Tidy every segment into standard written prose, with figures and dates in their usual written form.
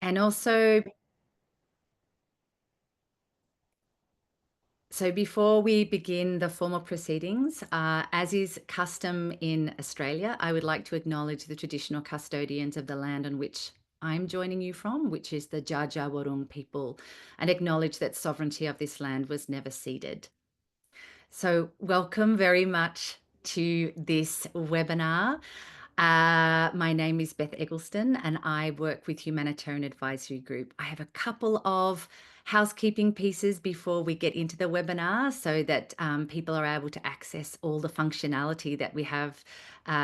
And also, so before we begin the formal proceedings, as is custom in Australia, I would like to acknowledge the traditional custodians of the land on which I'm joining you from, which is the Dja Wurrung people, and acknowledge that sovereignty of this land was never ceded. So welcome very much to this webinar. My name is Beth Eggleston and I work with Humanitarian Advisory Group. I have a couple of housekeeping pieces before we get into the webinar so that people are able to access all the functionality that we have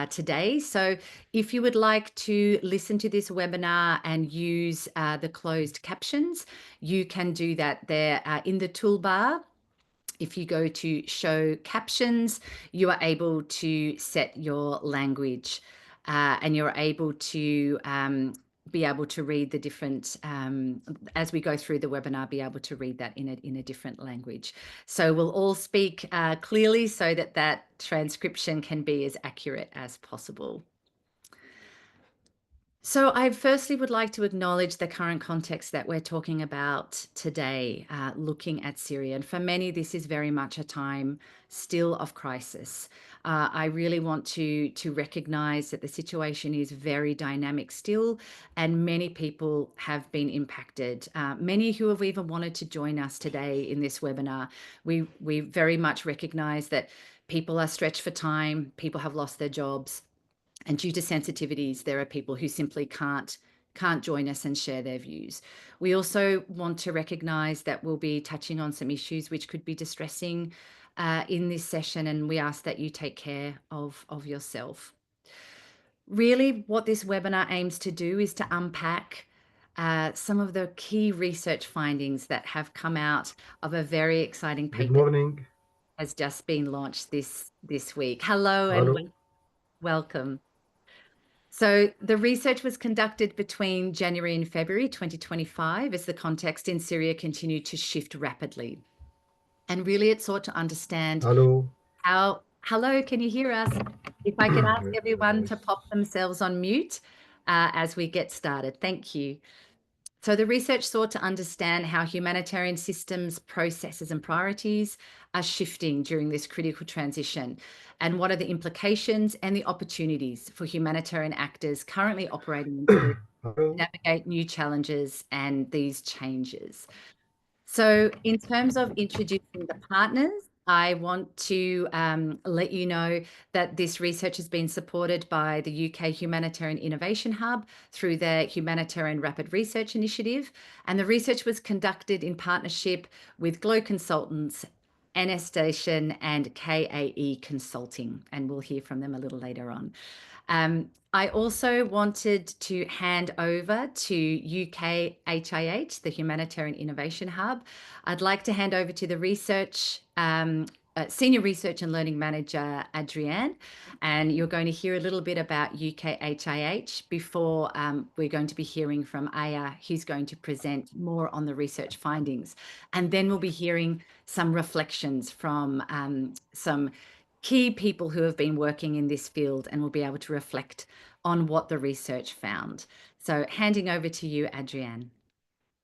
today. So if you would like to listen to this webinar and use the closed captions, you can do that there in the toolbar. If you go to show captions, you are able to set your language and you're able to be able to read the different, as we go through the webinar, be able to read that in a different language. So we'll all speak clearly so that that transcription can be as accurate as possible. So I firstly would like to acknowledge the current context that we're talking about today, looking at Syria. And for many, this is very much a time still of crisis. I really want to recognize that the situation is very dynamic still, and many people have been impacted. Many who have even wanted to join us today in this webinar, we very much recognize that people are stretched for time, people have lost their jobs. And due to sensitivities, there are people who simply can't join us and share their views. We also want to recognise that we'll be touching on some issues which could be distressing in this session, and we ask that you take care of yourself. Really, what this webinar aims to do is to unpack some of the key research findings that have come out of a very exciting paper. Good morning. Has just been launched this week. Hello. And welcome. So the research was conducted between January and February 2025 as the context in Syria continued to shift rapidly. And really it sought to understand hello, can you hear us? If I could ask everyone to pop themselves on mute as we get started. Thank you. So the research sought to understand how humanitarian systems, processes and priorities are shifting during this critical transition, and what are the implications and the opportunities for humanitarian actors currently operating in Syria to navigate new challenges and these changes. So in terms of introducing the partners, I want to let you know that this research has been supported by the UK Humanitarian Innovation Hub through their Humanitarian Rapid Research Initiative. And the research was conducted in partnership with Glow Consultants, NSDation and KAE Consulting. And we'll hear from them a little later on. I also wanted to hand over to UK HIH, the Humanitarian Innovation Hub. I'd like to hand over to the research, Senior Research and Learning Manager, Adrienne, and you're going to hear a little bit about UK HIH before we're going to be hearing from Aya, who's going to present more on the research findings. And then we'll be hearing some reflections from some key people who have been working in this field and will be able to reflect on what the research found. So handing over to you, Adrienne.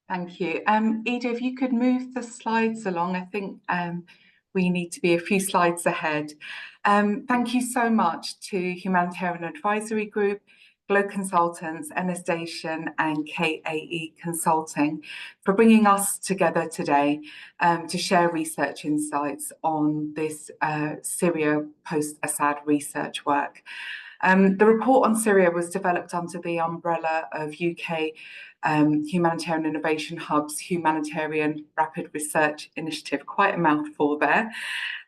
Thank you. Ida, if you could move the slides along, I think we need to be a few slides ahead. Thank you so much to Humanitarian Advisory Group, Glow Consultants, NSDation and KAE Consulting for bringing us together today to share research insights on this Syria post-Assad research work. The report on Syria was developed under the umbrella of UK Humanitarian Innovation Hub's Humanitarian Rapid Research Initiative, quite a mouthful there.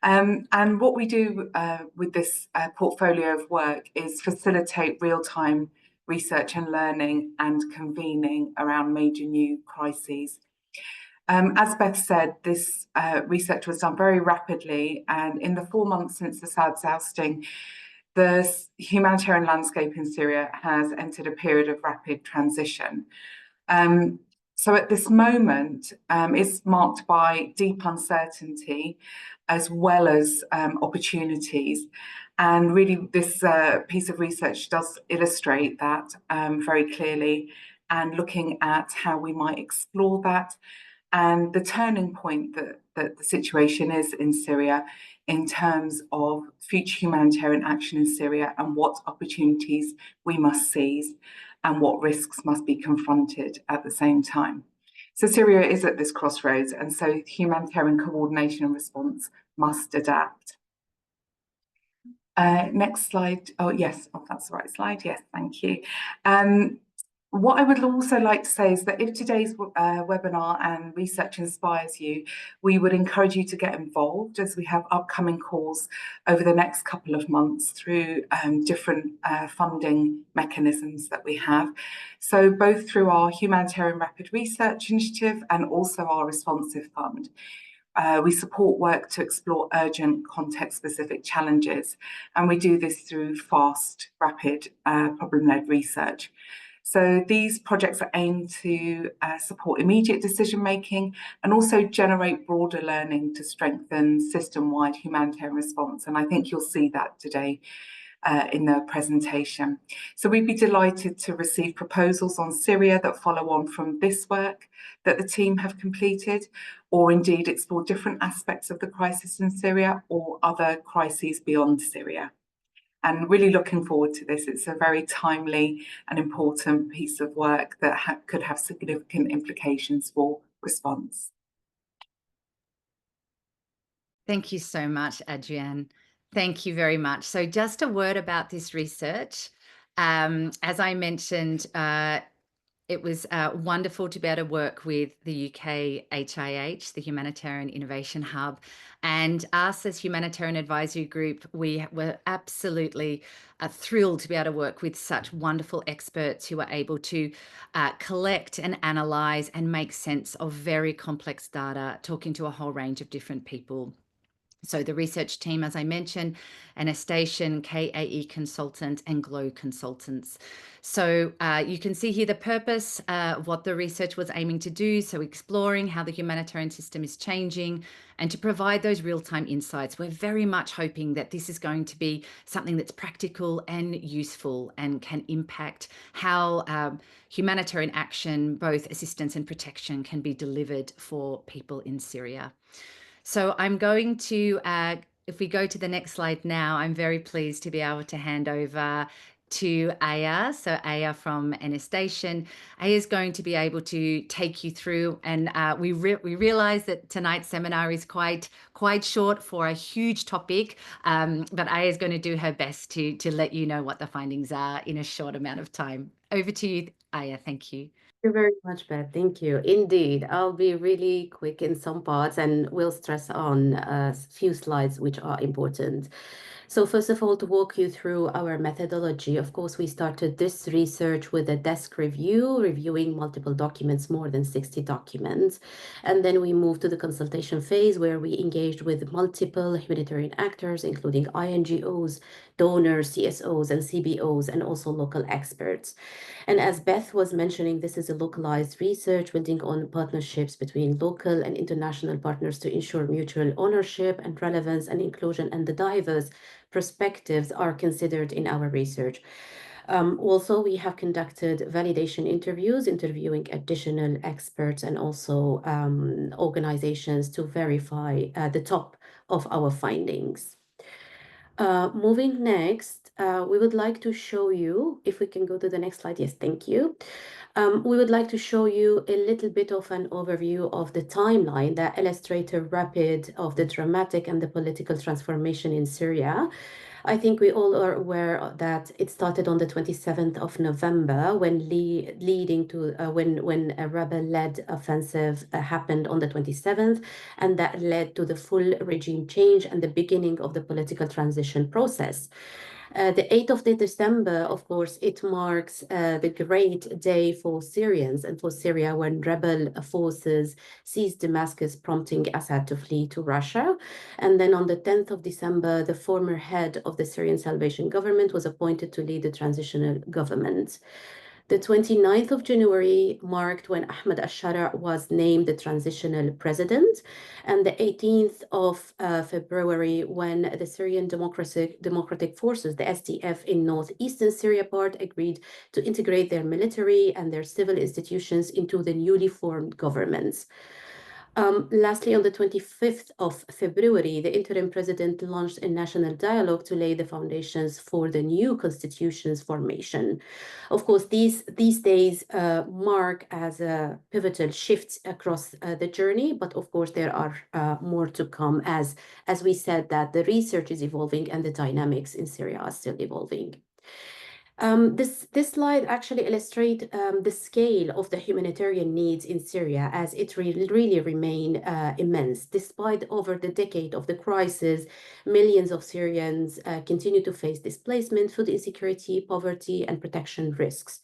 And what we do with this portfolio of work is facilitate real-time research and learning and convening around major new crises. As Beth said, this research was done very rapidly, and in the 4 months since Assad's ousting, the humanitarian landscape in Syria has entered a period of rapid transition. So at this moment, it's marked by deep uncertainty as well as opportunities. And really, this piece of research does illustrate that very clearly and looking at how we might explore that and the turning point that the situation is in Syria in terms of future humanitarian action in Syria and what opportunities we must seize and what risks must be confronted at the same time. So Syria is at this crossroads, and so humanitarian coordination and response must adapt. Next slide. Oh, yes. Oh, that's the right slide. Yes, thank you. What I would also like to say is that if today's webinar and research inspires you, we would encourage you to get involved as we have upcoming calls over the next couple of months through different funding mechanisms that we have. So both through our Humanitarian Rapid Research Initiative and also our Responsive Fund. We support work to explore urgent context-specific challenges, and we do this through fast, rapid, problem-led research. So these projects are aimed to support immediate decision-making and also generate broader learning to strengthen system-wide humanitarian response. And I think you'll see that today in the presentation. So we'd be delighted to receive proposals on Syria that follow on from this work that the team have completed, or indeed explore different aspects of the crisis in Syria or other crises beyond Syria. And really looking forward to this. It's a very timely and important piece of work that could have significant implications for response. Thank you so much, Adrienne. Thank you very much. So just a word about this research. As I mentioned, it was wonderful to be able to work with the UK HIH, the Humanitarian Innovation Hub, and us as Humanitarian Advisory Group, we were absolutely thrilled to be able to work with such wonderful experts who are able to collect and analyse and make sense of very complex data, talking to a whole range of different people. So the research team, as I mentioned, NSDation, KAE Consultant, and Glow Consultants. So you can see here the purpose, what the research was aiming to do. So exploring how the humanitarian system is changing and to provide those real-time insights. We're very much hoping that this is going to be something that's practical and useful and can impact how humanitarian action, both assistance and protection, can be delivered for people in Syria. So I'm going to, if we go to the next slide now, I'm very pleased to be able to hand over to Aya. So Aya from NSDation. Aya is going to be able to take you through, and we realize that tonight's seminar is quite short for a huge topic, but Aya is going to do her best to let you know what the findings are in a short amount of time. Over to you, Aya. Thank you. Thank you very much, Beth. Thank you. Indeed, I'll be really quick in some parts and we'll stress on a few slides which are important. So first of all, to walk you through our methodology, of course, we started this research with a desk review, reviewing multiple documents, more than 60 documents. And then we moved to the consultation phase where we engaged with multiple humanitarian actors, including INGOs, donors, CSOs, and CBOs, and also local experts. And as Beth was mentioning, this is a localized research building on partnerships between local and international partners to ensure mutual ownership and relevance and inclusion, and the diverse perspectives are considered in our research. Also, we have conducted validation interviews, interviewing additional experts and also organizations to verify the top of our findings. Moving next, we would like to show you, if we can go to the next slide. Yes, thank you. We would like to show you a little bit of an overview of the timeline that illustrates a rapid of the dramatic and the political transformation in Syria. I think we all are aware that it started on the 27th of November when leading to when a rebel-led offensive happened on the 27th, and that led to the full regime change and the beginning of the political transition process. The 8th of December, of course, it marks the great day for Syrians and for Syria when rebel forces seized Damascus, prompting Assad to flee to Russia. And then on the 10th of December, the former head of the Syrian Salvation Government was appointed to lead the transitional government. The 29th of January marked when Ahmed al-Shara was named the transitional president, and the 18th of February when the Syrian Democratic Forces, the SDF in northeastern Syria part, agreed to integrate their military and their civil institutions into the newly formed governments. Lastly, on the 25th of February, the interim president launched a national dialogue to lay the foundations for the new constitution's formation. Of course, these days mark as a pivotal shift across the journey, but of course there are more to come as we said that the research is evolving and the dynamics in Syria are still evolving. This slide actually illustrates the scale of the humanitarian needs in Syria as it really remain immense. Despite over the decade of the crisis, millions of Syrians continue to face displacement, food insecurity, poverty, and protection risks.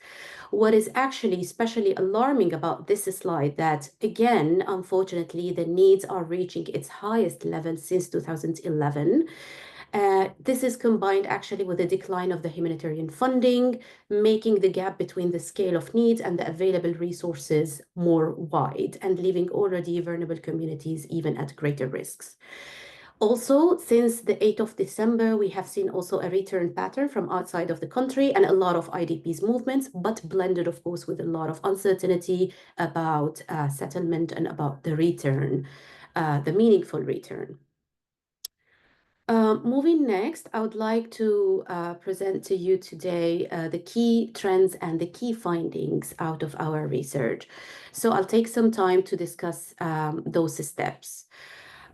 What is actually especially alarming about this slide that, again, unfortunately, the needs are reaching its highest level since 2011. This is combined actually with the decline of the humanitarian funding, making the gap between the scale of needs and the available resources more wide and leaving already vulnerable communities even at greater risks. Also, since the 8th of December, we have seen also a return pattern from outside of the country and a lot of IDPs movements, but blended, of course, with a lot of uncertainty about settlement and about the return, the meaningful return. Moving next, I would like to present to you today the key trends and the key findings out of our research. So I'll take some time to discuss those steps.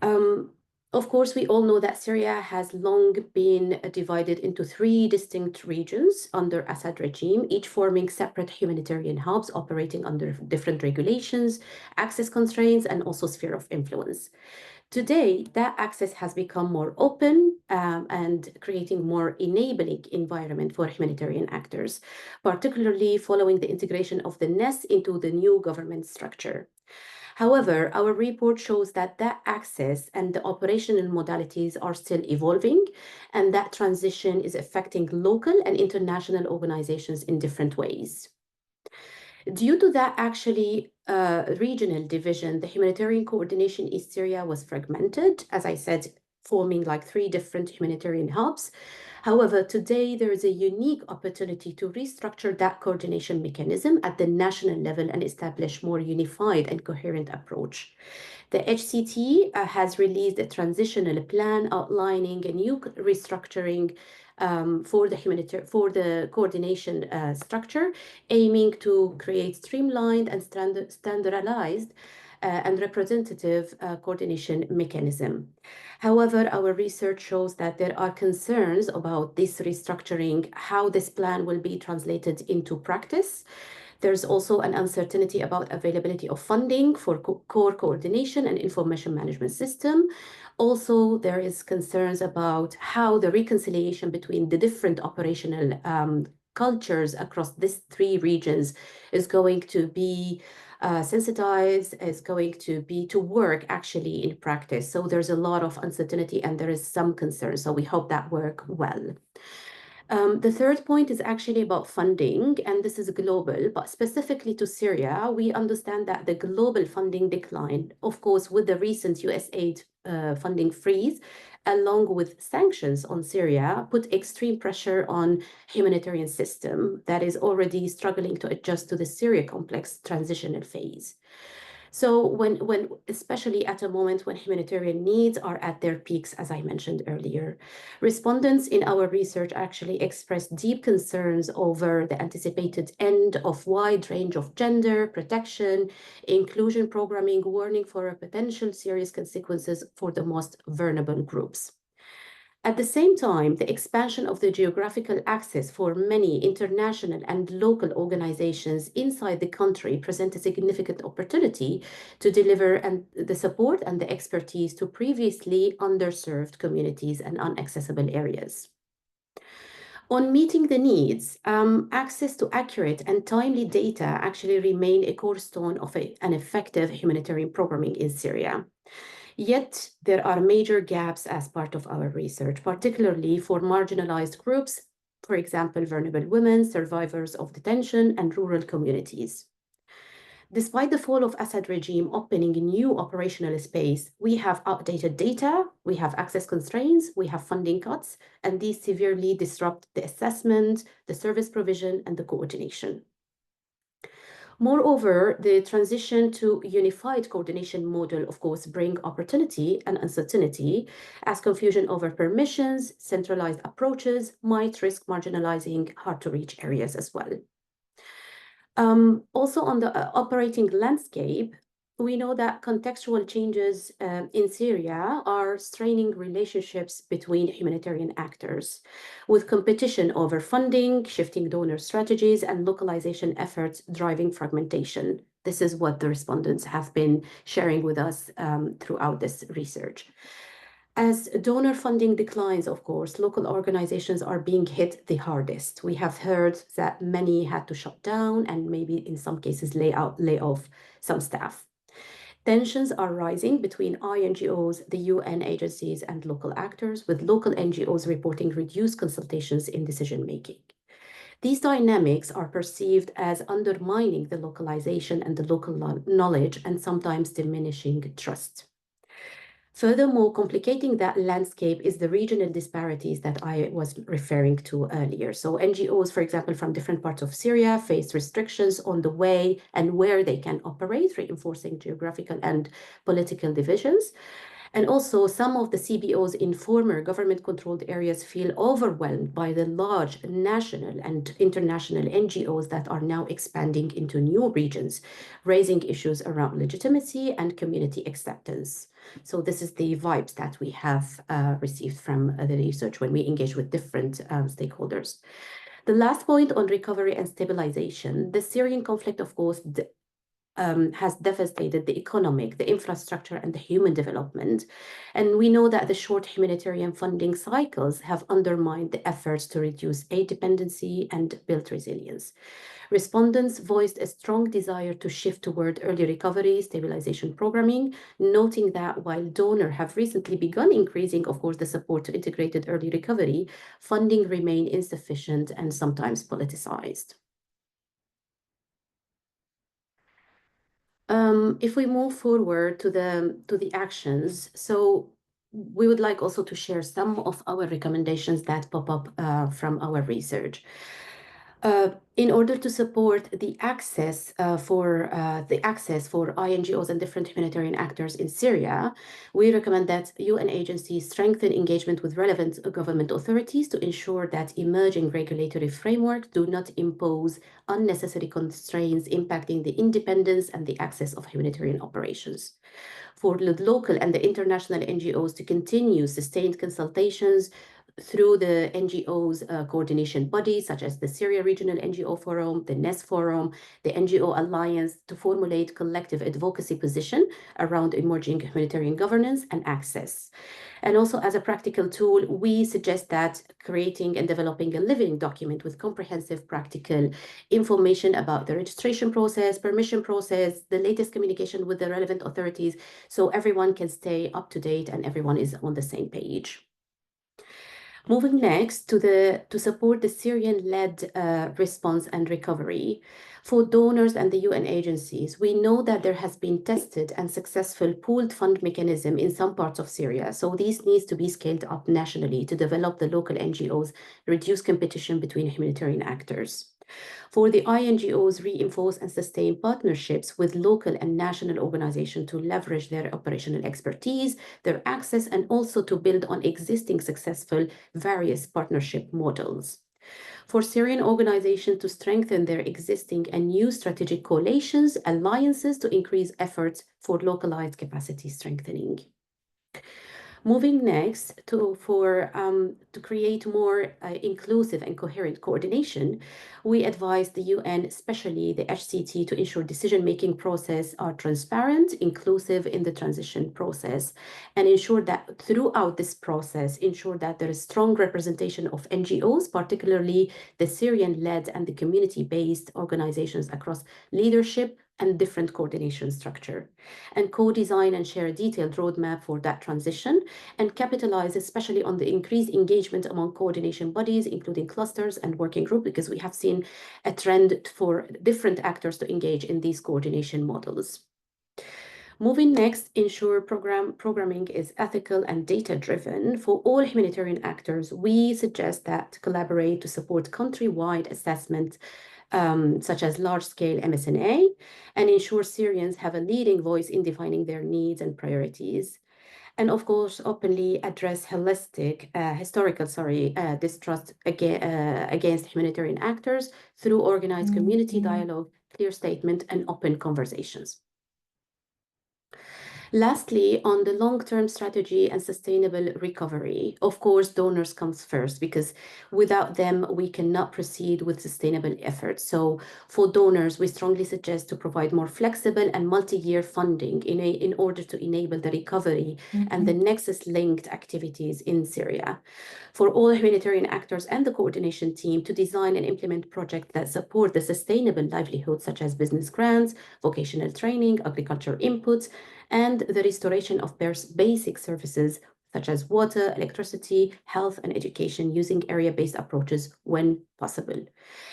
Of course, we all know that Syria has long been divided into 3 distinct regions under Assad regime, each forming separate humanitarian hubs operating under different regulations, access constraints, and also sphere of influence. Today, that access has become more open and creating more enabling environment for humanitarian actors, particularly following the integration of the NES into the new government structure. However, our report shows that access and the operational modalities are still evolving, and that transition is affecting local and international organizations in different ways. Due to that actually regional division, the humanitarian coordination in Syria was fragmented, as I said, forming like 3 different humanitarian hubs. However, today there is a unique opportunity to restructure that coordination mechanism at the national level and establish more unified and coherent approach. The HCT has released a transitional plan outlining a new restructuring for the coordination structure, aiming to create streamlined and standardized and representative coordination mechanism. However, our research shows that there are concerns about this restructuring, how this plan will be translated into practice. There's also an uncertainty about availability of funding for core coordination and information management system. Also, there is concerns about how the reconciliation between the different operational cultures across these 3 regions is going to be sensitized, is going to work actually in practice. So there's a lot of uncertainty and there is some concern. So we hope that work well. The third point is actually about funding, and this is global, but specifically to Syria, we understand that the global funding decline, of course, with the recent USAID funding freeze, along with sanctions on Syria, put extreme pressure on humanitarian system that is already struggling to adjust to the Syria complex transitional phase. So when especially at a moment when humanitarian needs are at their peaks, as I mentioned earlier, respondents in our research actually expressed deep concerns over the anticipated end of wide range of gender, protection, inclusion programming, warning for potential serious consequences for the most vulnerable groups. At the same time, the expansion of the geographical access for many international and local organizations inside the country present a significant opportunity to deliver the support and the expertise to previously underserved communities and inaccessible areas. On meeting the needs, access to accurate and timely data actually remain a cornerstone of an effective humanitarian programming in Syria. Yet there are major gaps as part of our research, particularly for marginalized groups for example, vulnerable women, survivors of detention, and rural communities. Despite the fall of Assad regime opening new operational space, we have outdated data, we have access constraints, we have funding cuts, and these severely disrupt the assessment, the service provision, and the coordination. Moreover, the transition to unified coordination model, of course, bring opportunity and uncertainty, as confusion over permissions, centralized approaches might risk marginalizing hard-to-reach areas as well. Also on the operating landscape, we know that contextual changes in Syria are straining relationships between humanitarian actors, with competition over funding, shifting donor strategies, and localization efforts driving fragmentation. This is what the respondents have been sharing with us throughout this research. As donor funding declines, of course, local organizations are being hit the hardest. We have heard that many had to shut down and maybe in some cases lay off some staff. Tensions are rising between INGOs, the UN agencies, and local actors, with local NGOs reporting reduced consultations in decision-making. These dynamics are perceived as undermining the localization and the local knowledge and sometimes diminishing trust. Furthermore, complicating that landscape is the regional disparities that I was referring to earlier. So NGOs, for example, from different parts of Syria face restrictions on the way and where they can operate, reinforcing geographical and political divisions. And also some of the CBOs in former government-controlled areas feel overwhelmed by the large national and international NGOs that are now expanding into new regions, raising issues around legitimacy and community acceptance. So this is the vibes that we have received from the research when we engage with different stakeholders. The last point on recovery and stabilization, the Syrian conflict, of course, has devastated the economic, the infrastructure, and the human development. And we know that the short humanitarian funding cycles have undermined the efforts to reduce aid dependency and build resilience. Respondents voiced a strong desire to shift toward early recovery, stabilization programming, noting that while donors have recently begun increasing, of course, the support to integrated early recovery, funding remain insufficient and sometimes politicized. If we move forward to the actions, so we would like also to share some of our recommendations that pop up from our research. In order to support the access for INGOs and different humanitarian actors in Syria, we recommend that UN agencies strengthen engagement with relevant government authorities to ensure that emerging regulatory frameworks do not impose unnecessary constraints impacting the independence and the access of humanitarian operations. For the local and the international NGOs to continue sustained consultations through the NGOs coordination bodies, such as the Syria Regional NGO Forum, the NES Forum, the NGO Alliance, to formulate collective advocacy position around emerging humanitarian governance and access. And also as a practical tool, we suggest that creating and developing a living document with comprehensive practical information about the registration process, permission process, the latest communication with the relevant authorities, so everyone can stay up to date and everyone is on the same page. Moving next to support the Syrian-led response and recovery. For donors and the UN agencies, we know that there has been tested and successful pooled fund mechanism in some parts of Syria. So these needs to be scaled up nationally to develop the local NGOs, reduce competition between humanitarian actors. For the INGOs, reinforce and sustain partnerships with local and national organizations to leverage their operational expertise, their access, and also to build on existing successful various partnership models. For Syrian organizations to strengthen their existing and new strategic coalitions, alliances to increase efforts for localized capacity strengthening. Moving next to create more inclusive and coherent coordination, we advise the UN, especially the HCT, to ensure decision-making process are transparent, inclusive in the transition process, and ensure that throughout this process, ensure that there is strong representation of NGOs, particularly the Syrian-led and the community-based organizations across leadership and different coordination structure, and co-design and share a detailed roadmap for that transition, and capitalize especially on the increased engagement among coordination bodies, including clusters and working group, because we have seen a trend for different actors to engage in these coordination models. Moving next, ensure programming is ethical and data-driven. For all humanitarian actors, we suggest that collaborate to support country-wide assessment, such as large-scale MSNA, and ensure Syrians have a leading voice in defining their needs and priorities. And of course, openly address historical distrust against humanitarian actors through organized community dialogue, clear statement, and open conversations. Lastly, on the long-term strategy and sustainable recovery, of course, donors comes first, because without them, we cannot proceed with sustainable efforts. So for donors, we strongly suggest to provide more flexible and multi-year funding in order to enable the recovery and the nexus-linked activities in Syria. For all humanitarian actors and the coordination team to design and implement projects that support the sustainable livelihoods, such as business grants, vocational training, agriculture inputs, and the restoration of basic services such as water, electricity, health, and education using area-based approaches when possible.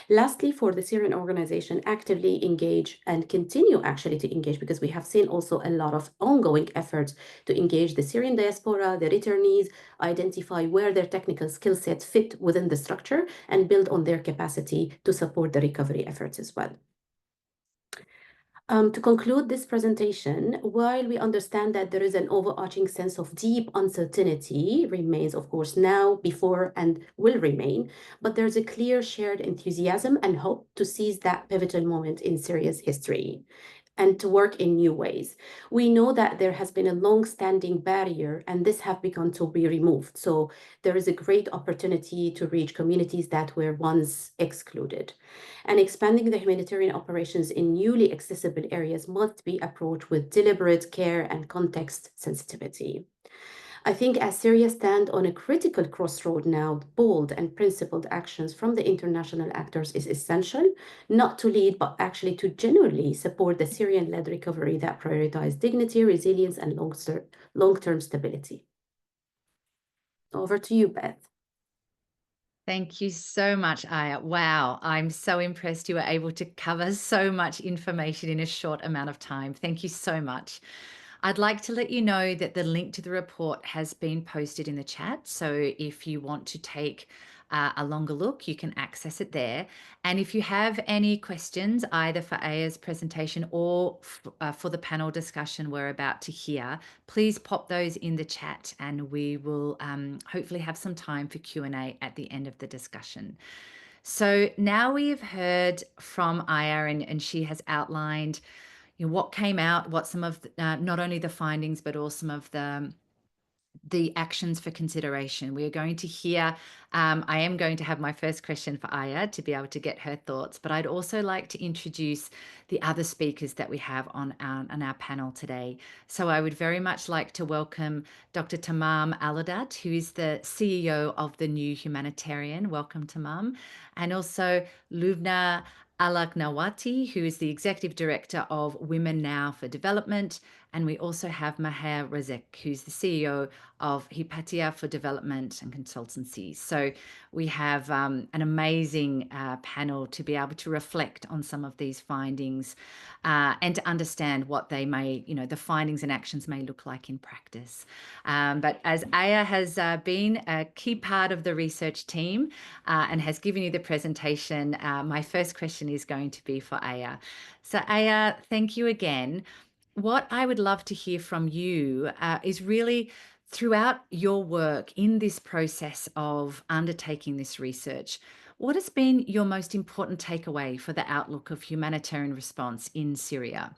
Lastly, for the Syrian organization, actively engage and continue actually to engage, because we have seen also a lot of ongoing efforts to engage the Syrian diaspora, the returnees, identify where their technical skill sets fit within the structure, and build on their capacity to support the recovery efforts as well. To conclude this presentation, while we understand that there is an overarching sense of deep uncertainty remains, of course, now, before, and will remain, but there's a clear shared enthusiasm and hope to seize that pivotal moment in Syria's history and to work in new ways. We know that there has been a long-standing barrier, and this have begun to be removed. So there is a great opportunity to reach communities that were once excluded. And expanding the humanitarian operations in newly accessible areas must be approached with deliberate care and context sensitivity. I think as Syria stands on a critical crossroad now, bold and principled actions from the international actors is essential, not to lead, but actually to genuinely support the Syrian-led recovery that prioritizes dignity, resilience, and long-term stability. Over to you, Beth. Thank you so much, Aya. Wow, I'm so impressed you were able to cover so much information in a short amount of time. Thank you so much. I'd like to let you know that the link to the report has been posted in the chat. So if you want to take a longer look, you can access it there. And if you have any questions, either for Aya's presentation or for the panel discussion we're about to hear, please pop those in the chat, and we will hopefully have some time for Q&A at the end of the discussion. So now we've heard from Aya, and she has outlined what came out, what some of not only the findings, but also some of the actions for consideration. We are going to hear, I am going to have my first question for Aya to be able to get her thoughts, but I'd also like to introduce the other speakers that we have on our panel today. So I would very much like to welcome Dr. Tammam Aloudat, who is the CEO of the new Humanitarian. Welcome, Tammam. And also Lubna Alkanawati, who is the Executive Director of Women Now for Development. And we also have Maher Rezk, who's the CEO of HYPATIA for Development and Consultancy. So we have an amazing panel to be able to reflect on some of these findings and to understand what they may, the findings and actions may look like in practice. But as Aya has been a key part of the research team and has given you the presentation, my first question is going to be for Aya. So Aya, thank you again. What I would love to hear from you is really throughout your work in this process of undertaking this research, what has been your most important takeaway for the outlook of humanitarian response in Syria?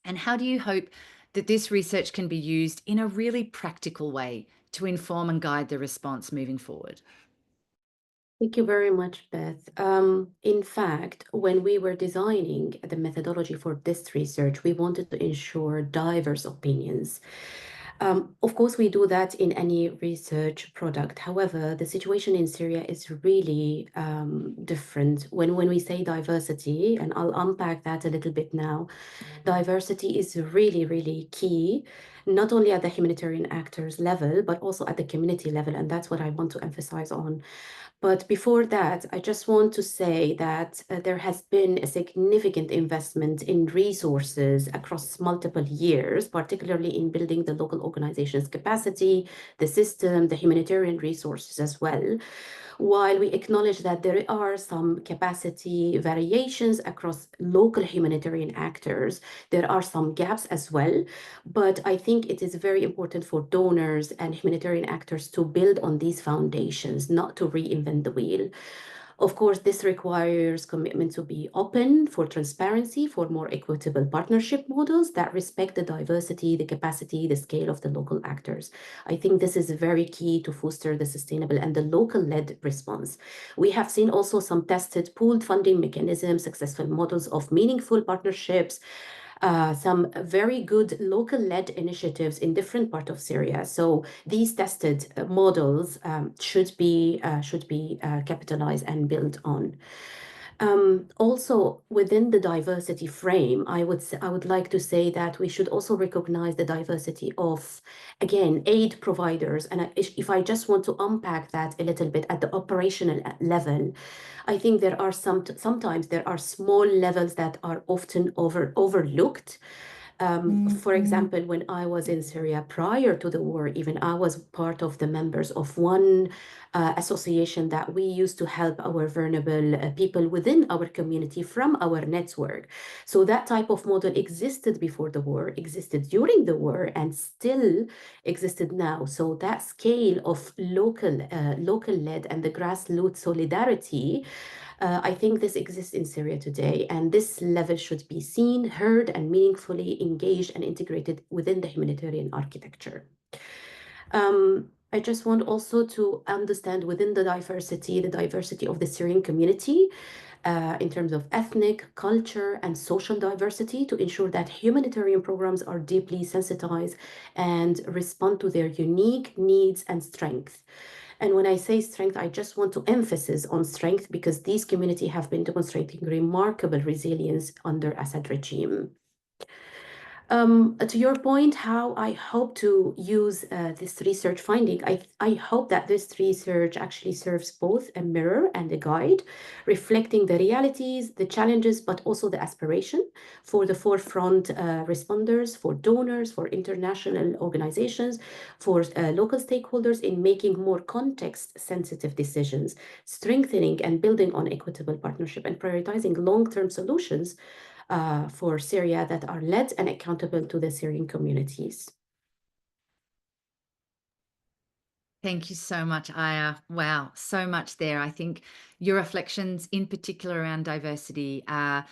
And how do you hope that this research can be used in a really practical way to inform and guide the response moving forward? Thank you very much, Beth. In fact, when we were designing the methodology for this research, we wanted to ensure diverse opinions. Of course, we do that in any research product. However, the situation in Syria is really different. When we say diversity, and I'll unpack that a little bit now, diversity is really, really key, not only at the humanitarian actors level, but also at the community level. And that's what I want to emphasize on. But before that, I just want to say that there has been a significant investment in resources across multiple years, particularly in building the local organization's capacity, the system, the humanitarian resources as well. While we acknowledge that there are some capacity variations across local humanitarian actors, there are some gaps as well. But I think it is very important for donors and humanitarian actors to build on these foundations, not to reinvent the wheel. Of course, this requires commitment to be open for transparency, for more equitable partnership models that respect the diversity, the capacity, the scale of the local actors. I think this is very key to foster the sustainable and the local-led response. We have seen also some tested pooled funding mechanisms, successful models of meaningful partnerships, some very good local-led initiatives in different parts of Syria. So these tested models should be capitalized and built on. Also, within the diversity frame, I would like to say that we should also recognize the diversity of, again, aid providers. And if I just want to unpack that a little bit at the operational level, I think there are sometimes there are small levels that are often overlooked. For example, when I was in Syria prior to the war, even I was part of the members of one association that we used to help our vulnerable people within our community from our network. So that type of model existed before the war, existed during the war, and still existed now. So that scale of local-led and the grassroots solidarity, I think this exists in Syria today, and this level should be seen, heard, and meaningfully engaged and integrated within the humanitarian architecture. I just want also to understand within the diversity of the Syrian community in terms of ethnic, culture, and social diversity to ensure that humanitarian programs are deeply sensitized and respond to their unique needs and strengths. And when I say strength, I just want to emphasize on strength because these communities have been demonstrating remarkable resilience under Assad regime. To your point, how I hope to use this research finding, I hope that this research actually serves both a mirror and a guide, reflecting the realities, the challenges, but also the aspiration for the forefront responders, for donors, for international organizations, for local stakeholders in making more context-sensitive decisions, strengthening and building on equitable partnership and prioritizing long-term solutions for Syria that are led and accountable to the Syrian communities. Thank you so much, Aya. Wow, so much there. I think your reflections in particular around diversity are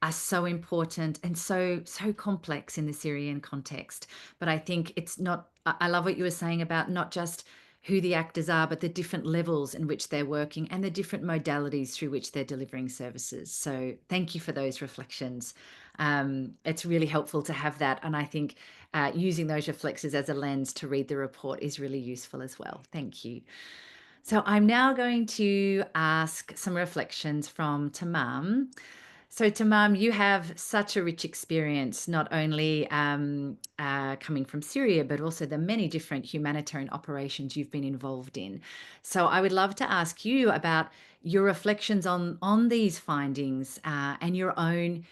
so important and so complex in the Syrian context. But I think it's not, I love what you were saying about not just who the actors are, but the different levels in which they're working and the different modalities through which they're delivering services. So thank you for those reflections. It's really helpful to have that. And I think using those reflexes as a lens to read the report is really useful as well. Thank you. So I'm now going to ask some reflections from Tammam. So Tammam, you have such a rich experience, not only coming from Syria, but also the many different humanitarian operations you've been involved in. So I would love to ask you about your reflections on these findings and your own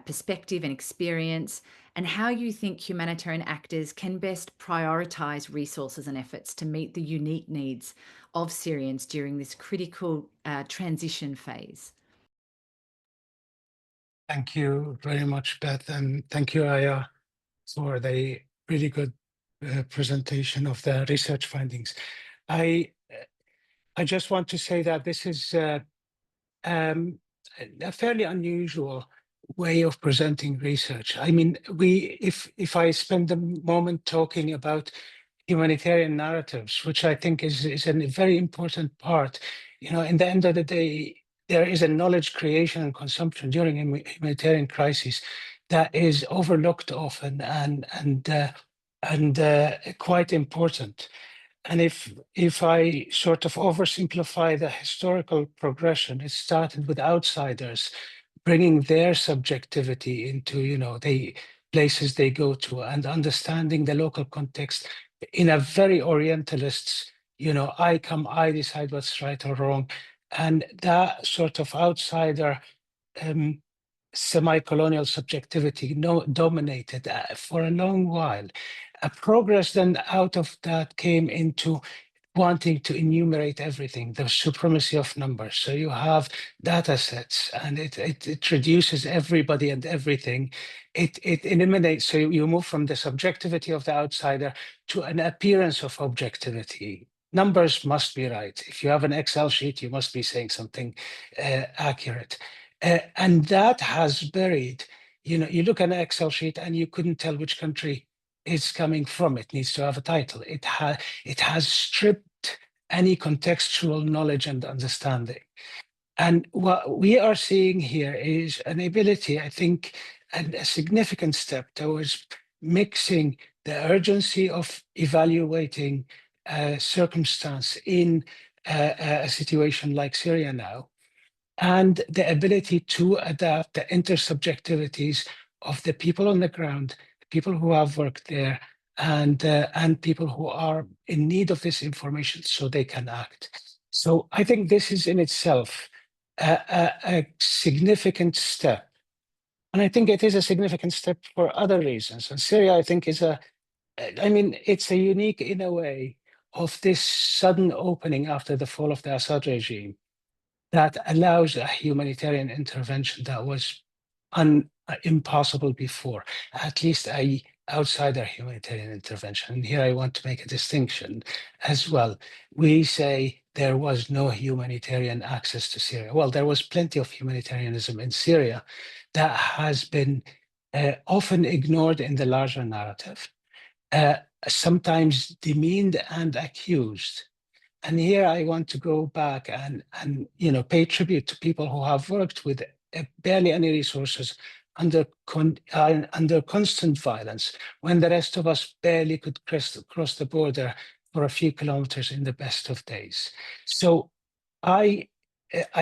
perspective and experience, and how you think humanitarian actors can best prioritize resources and efforts to meet the unique needs of Syrians during this critical transition phase. Thank you very much, Beth, and thank you, Aya, for the really good presentation of the research findings. I just want to say that this is a fairly unusual way of presenting research. I mean, if I spend a moment talking about humanitarian narratives, which I think is a very important part, you know, in the end of the day, there is a knowledge creation and consumption during a humanitarian crisis that is overlooked often, and quite important. And if I sort of oversimplify the historical progression, it started with outsiders bringing their subjectivity into, the places they go to and understanding the local context in a very Orientalist, I come, I decide what's right or wrong. And that sort of outsider semi-colonial subjectivity dominated for a long while. Progress then out of that came into wanting to enumerate everything, the supremacy of numbers. So you have data sets and it reduces everybody and everything. It eliminates, so you move from the subjectivity of the outsider to an appearance of objectivity. Numbers must be right. If you have an Excel sheet, you must be saying something accurate. And that has buried, you look at an Excel sheet and you couldn't tell which country is coming from. It needs to have a title. It has stripped any contextual knowledge and understanding. And what we are seeing here is an ability, I think, and a significant step towards mixing the urgency of evaluating circumstance in a situation like Syria now, and the ability to adapt the intersubjectivities of the people on the ground, people who have worked there, and people who are in need of this information so they can act. So I think this is in itself a significant step. And I think it is a significant step for other reasons. And Syria, I think, it's a unique in a way of this sudden opening after the fall of the Assad regime that allows a humanitarian intervention that was impossible before, at least a outsider humanitarian intervention. And here I want to make a distinction as well. We say there was no humanitarian access to Syria. Well, there was plenty of humanitarianism in Syria that has been often ignored in the larger narrative, sometimes demeaned and accused. And here I want to go back and pay tribute to people who have worked with barely any resources under constant violence, when the rest of us barely could cross the border for a few kilometers in the best of days. So I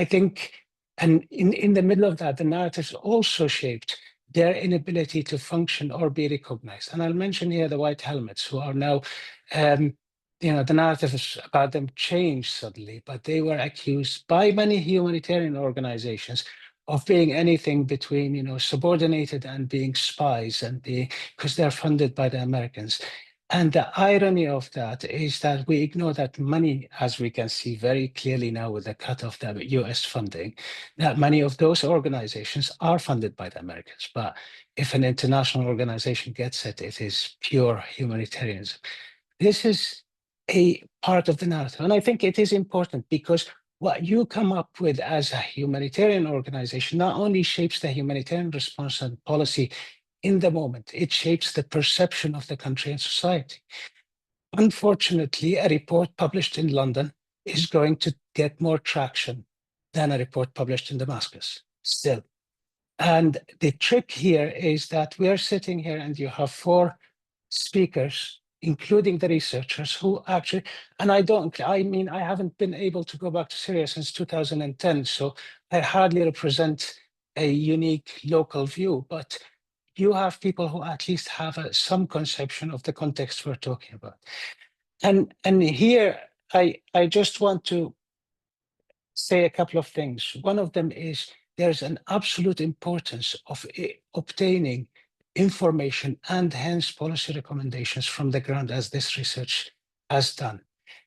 think, and in the middle of that, the narratives also shaped their inability to function or be recognized. And I'll mention here the white helmets, who are now the narratives about them changed suddenly, but they were accused by many humanitarian organizations of being anything between, subordinated and being spies, and because they're funded by the Americans. And the irony of that is that we ignore that money, as we can see very clearly now with the cut of the US funding, that many of those organizations are funded by the Americans. But if an international organization gets it, it is pure humanitarianism. This is a part of the narrative. And I think it is important because what you come up with as a humanitarian organization not only shapes the humanitarian response and policy in the moment, it shapes the perception of the country and society. Unfortunately, a report published in London is going to get more traction than a report published in Damascus, still. And the trick here is that we are sitting here and you have 4 speakers, including the researchers who actually, and I haven't been able to go back to Syria since 2010, so I hardly represent a unique local view, but you have people who at least have some conception of the context we're talking about. And here, I just want to say a couple of things. One of them is there's an absolute importance of obtaining information and hence policy recommendations from the ground, as this research has done.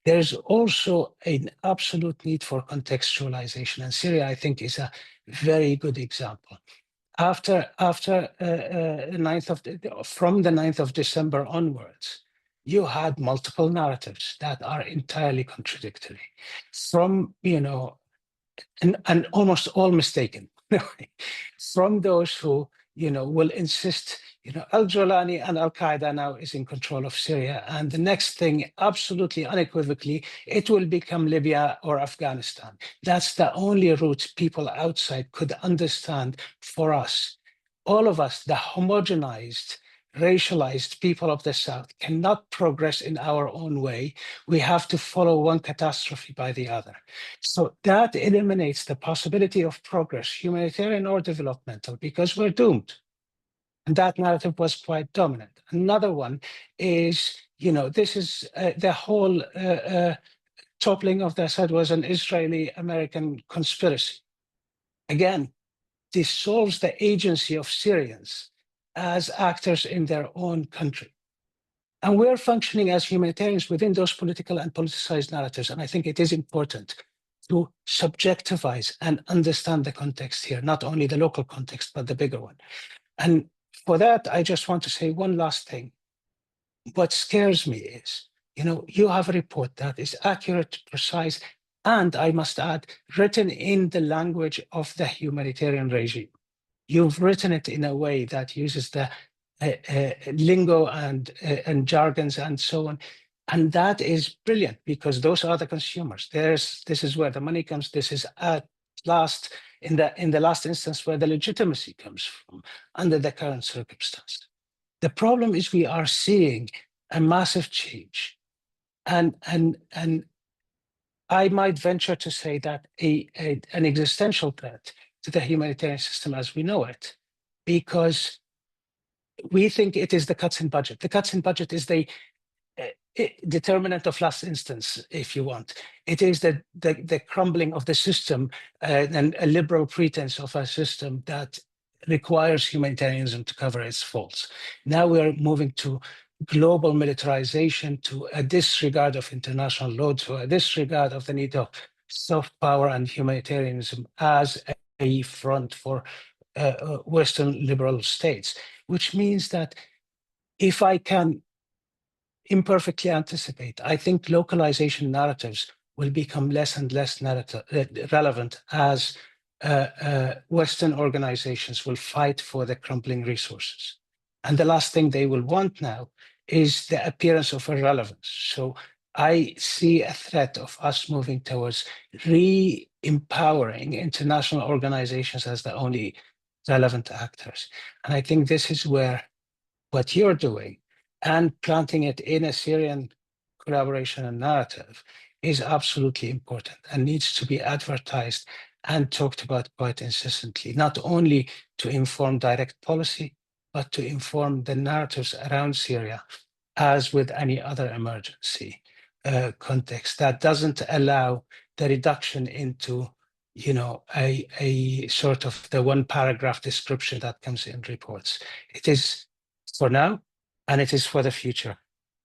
There's also an absolute need for contextualization, and Syria, I think, is a very good example. From the 9th of December onwards, you had multiple narratives that are entirely contradictory, from and almost all mistaken, from those who will insist, Al-Jolani and Al-Qaeda now is in control of Syria, and the next thing, absolutely unequivocally, it will become Libya or Afghanistan. That's the only route people outside could understand for us. All of us, the homogenized racialized people of the South cannot progress in our own way. We have to follow one catastrophe by the other. So that eliminates the possibility of progress, humanitarian or developmental, because we're doomed. And that narrative was quite dominant. Another one is, this is the whole toppling of the Assad was an Israeli-American conspiracy. Again, dissolves the agency of Syrians as actors in their own country. And we're functioning as humanitarians within those political and politicized narratives. And I think it is important to subjectivize and understand the context here, not only the local context, but the bigger one. And for that, I just want to say one last thing. What scares me is, you have a report that is accurate, precise, and I must add, written in the language of the humanitarian regime. You've written it in a way that uses the lingo and jargons and so on. And that is brilliant because those are the consumers. This is where the money comes. This is at last, in the last instance, where the legitimacy comes from under the current circumstance. The problem is we are seeing a massive change. And I might venture to say that an existential threat to the humanitarian system as we know it, because we think it is the cuts in budget. The cuts in budget is the determinant of last instance, if you want. It is the crumbling of the system and a liberal pretense of a system that requires humanitarianism to cover its faults. Now we are moving to global militarization, to a disregard of international law, to a disregard of the need of soft power and humanitarianism as a front for Western liberal states, which means that if I can imperfectly anticipate, I think localization narratives will become less and less relevant as Western organizations will fight for the crumbling resources. And the last thing they will want now is the appearance of irrelevance. So I see a threat of us moving towards re-empowering international organizations as the only relevant actors. And I think this is where what you're doing and planting it in a Syrian collaboration and narrative is absolutely important and needs to be advertised and talked about quite insistently, not only to inform direct policy, but to inform the narratives around Syria, as with any other emergency context that doesn't allow the reduction into a sort of the one paragraph description that comes in reports. It is for now, and it is for the future.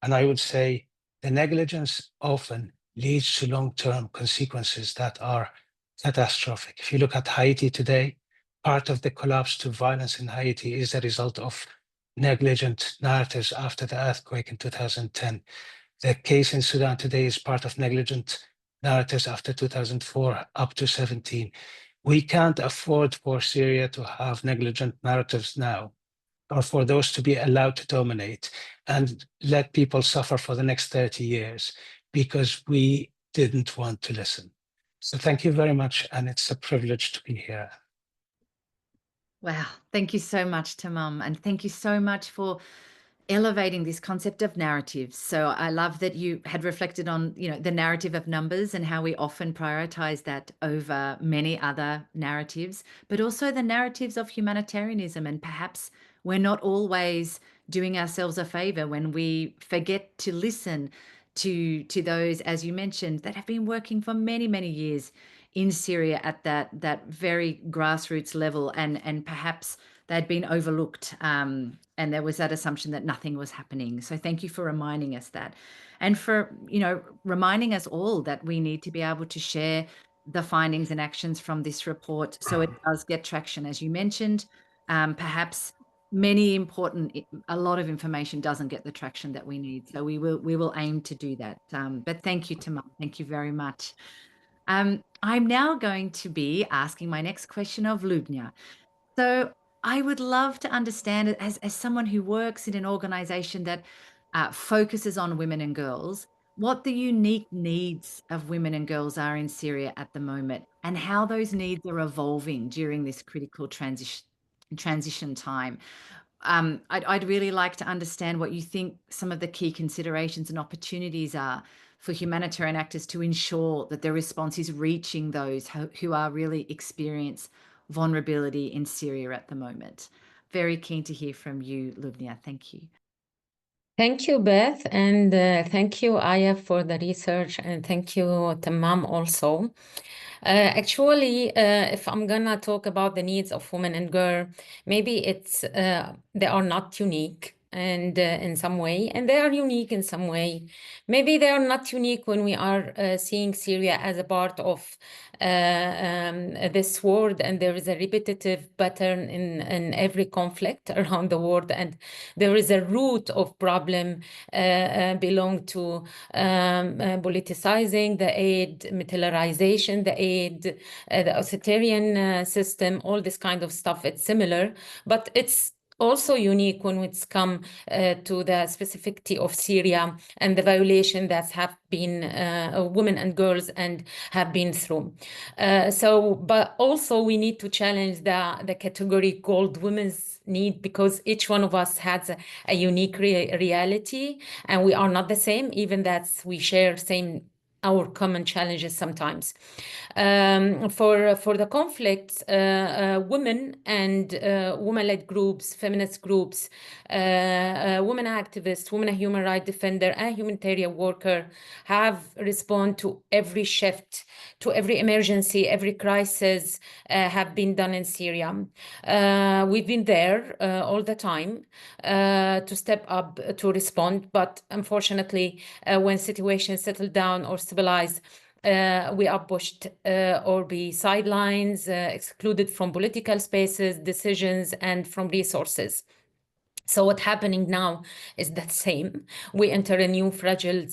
And I would say the negligence often leads to long-term consequences that are catastrophic. If you look at Haiti today, part of the collapse to violence in Haiti is a result of negligent narratives after the earthquake in 2010. The case in Sudan today is part of negligent narratives after 2004 up to 17. We can't afford for Syria to have negligent narratives now, or for those to be allowed to dominate and let people suffer for the next 30 years because we didn't want to listen. So thank you very much, and it's a privilege to be here. Wow, thank you so much, Tammam, and thank you so much for elevating this concept of narratives. So I love that you had reflected on, the narrative of numbers and how we often prioritize that over many other narratives, but also the narratives of humanitarianism. And perhaps we're not always doing ourselves a favor when we forget to listen to those, as you mentioned, that have been working for many, many years in Syria at that very grassroots level, and perhaps they'd been overlooked, and there was that assumption that nothing was happening. So thank you for reminding us that, and for reminding us all that we need to be able to share the findings and actions from this report so it does get traction. As you mentioned, perhaps a lot of information doesn't get the traction that we need. So we will aim to do that. But thank you, Tammam. Thank you very much. I'm now going to be asking my next question of Lubna. So I would love to understand, as someone who works in an organization that focuses on women and girls, what the unique needs of women and girls are in Syria at the moment, and how those needs are evolving during this critical transition time. I'd really like to understand what you think some of the key considerations and opportunities are for humanitarian actors to ensure that their response is reaching those who are really experience vulnerability in Syria at the moment. Very keen to hear from you, Lubna. Thank you. Thank you, Beth, and thank you, Aya, for the research, and thank you, Tammam, also. Actually, if I'm gonna talk about the needs of women and girls, maybe it's they are not unique and in some way, and they are unique in some way. Maybe they are not unique when we are seeing Syria as a part of this world, and there is a repetitive pattern in every conflict around the world, and there is a root of problem belong to politicizing the aid, militarization the aid, the authoritarian system, all this kind of stuff. It's similar, but it's also unique when it's come to the specificity of Syria and the violation that have been women and girls and have been through. But also we need to challenge the category called women's need, because each one of us has a unique reality, and we are not the same, even that we share our common challenges sometimes. For the conflicts, women and women-led groups, feminist groups, women activists, women human rights defender, and humanitarian worker have responded to every shift, to every emergency, every crisis have been done in Syria. We've been there all the time to step up to respond, but unfortunately, when situations settle down or stabilize, we are pushed or be sidelines, excluded from political spaces, decisions, and from resources. So what's happening now is the same. We enter a new fragile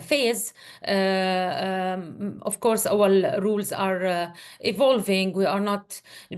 phase. Of course, our rules are evolving.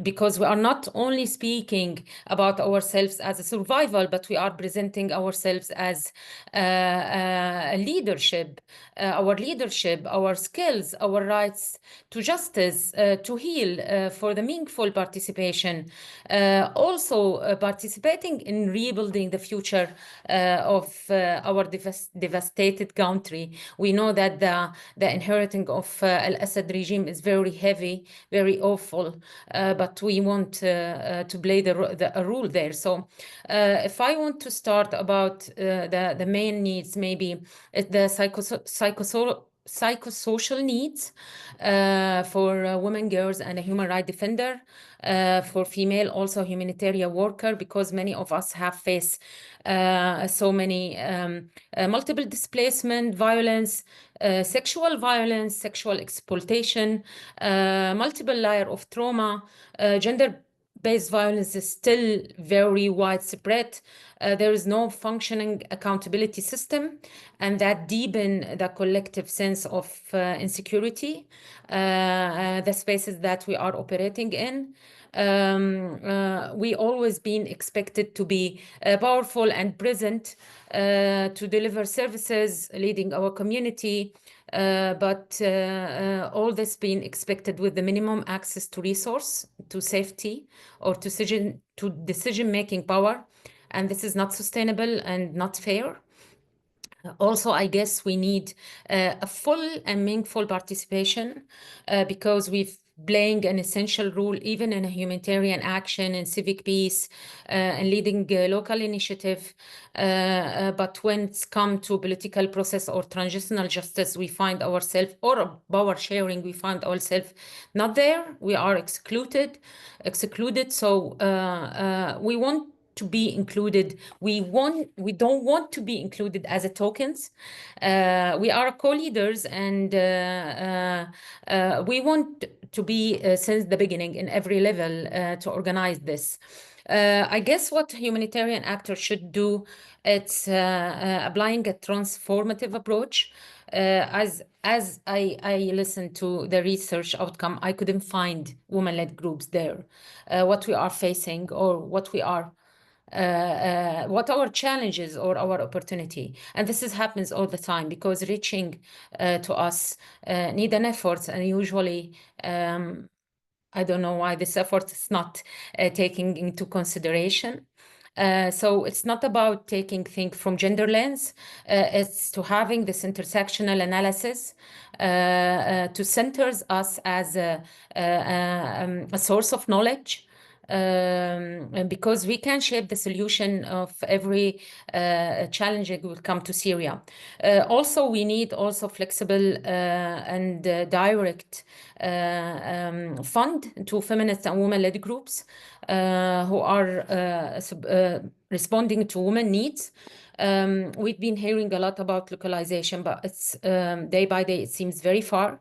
Because we are not only speaking about ourselves as a survival, but we are presenting ourselves as a leadership, our skills, our rights to justice, to heal, for the meaningful participation, also participating in rebuilding the future of our devastated country. We know that the inheriting of Al-Assad regime is very heavy, very awful, but we want to play a role there. So if I want to start about the main needs, maybe the psychosocial needs for women, girls, and a human rights defender, for female, also humanitarian worker, because many of us have faced so many multiple displacement, violence, sexual violence, sexual exploitation, multiple layer of trauma, gender-based violence is still very widespread. There is no functioning accountability system, and that deepen the collective sense of insecurity, the spaces that we are operating in. We always been expected to be powerful and present to deliver services, leading our community, but all this being expected with the minimum access to resource, to safety, or to decision-making power. And this is not sustainable and not fair. Also, I guess we need a full and meaningful participation because we've playing an essential role even in a humanitarian action and civic peace and leading local initiative. But when it's come to political process or transitional justice, we find ourselves, or power sharing, we find ourselves not there. We are excluded. So we want to be included. We don't want to be included as a tokens. We are co-leaders, and we want to be since the beginning in every level to organize this. I guess what humanitarian actors should do, it's applying a transformative approach. As I listened to the research outcome, I couldn't find women-led groups there. What we are facing, or what our challenges or our opportunity. And this happens all the time, because reaching to us need an effort, and usually I don't know why this effort is not taking into consideration. So it's not about taking things from gender lens. It's to having this intersectional analysis to centers us as a source of knowledge. Because we can shape the solution of every challenge that will come to Syria. Also, we need also flexible and direct fund to feminist and women-led groups who are responding to women needs. We've been hearing a lot about localization, but it's day by day, it seems very far.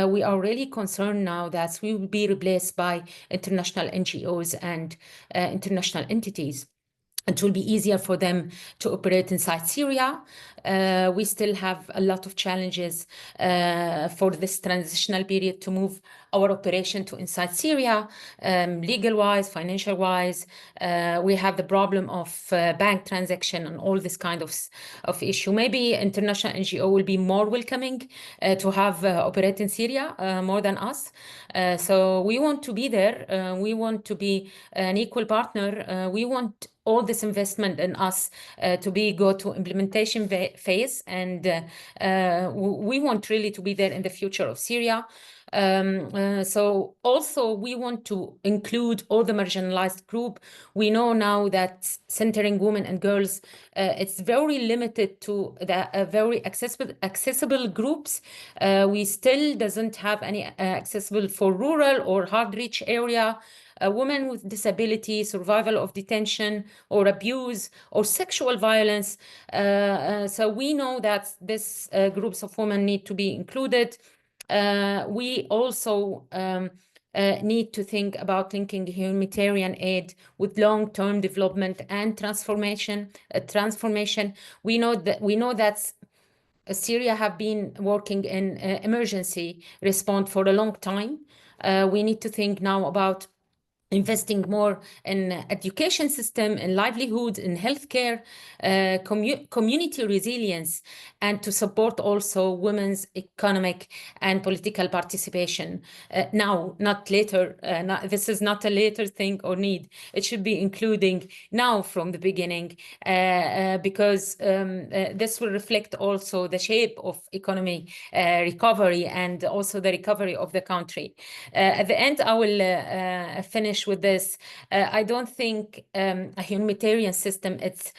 We are really concerned now that we will be replaced by international NGOs and international entities. It will be easier for them to operate inside Syria. We still have a lot of challenges for this transitional period to move our operation to inside Syria, legal-wise, financial-wise. We have the problem of bank transaction and all this kind of issue. Maybe international NGO will be more welcoming to have operate in Syria more than us. So we want to be there. We want to be an equal partner. We want all this investment in us to go to implementation phase, and we want really to be there in the future of Syria. So also we want to include all the marginalized group. We know now that centering women and girls, it's very limited to the very accessible groups. We still doesn't have any accessible for rural or hard-reach area. Women with disability, survival of detention or abuse or sexual violence. So we know that these groups of women need to be included. We also need to think about linking humanitarian aid with long-term development and transformation. We know that Syria have been working in emergency response for a long time. We need to think now about investing more in education system, in livelihood, in healthcare, community resilience, and to support also women's economic and political participation. Now, not later. This is not a later thing or need. It should be including now from the beginning, because this will reflect also the shape of economy recovery and also the recovery of the country. At the end, I will finish with this. I don't think a humanitarian system it's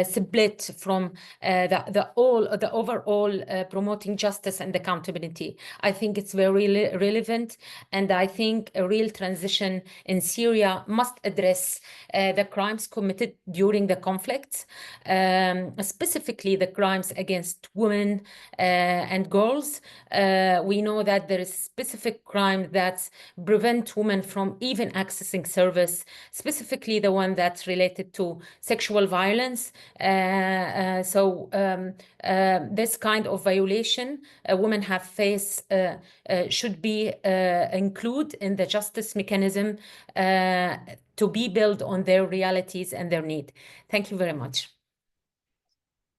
split from the overall promoting justice and accountability. I think it's very relevant, and I think a real transition in Syria must address the crimes committed during the conflicts, specifically the crimes against women and girls. We know that there is specific crime that prevent women from even accessing service, specifically the one that's related to sexual violence. So this kind of violation women have faced should be included in the justice mechanism to be built on their realities and their need. Thank you very much.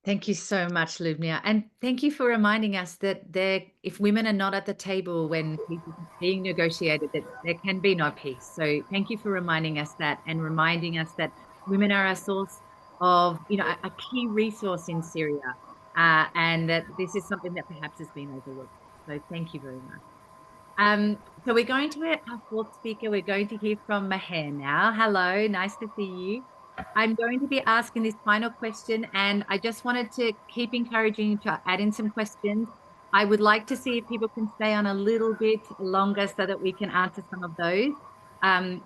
Thank you so much, Lubna. And thank you for reminding us that if women are not at the table when peace is being negotiated, that there can be no peace. So thank you for reminding us that, and reminding us that women are a source of, a key resource in Syria, and that this is something that perhaps has been overlooked. So thank you very much. So we're going to our fourth speaker. We're going to hear from Maher now. Hello, nice to see you. I'm going to be asking this final question, and I just wanted to keep encouraging you to add in some questions. I would like to see if people can stay on a little bit longer so that we can answer some of those.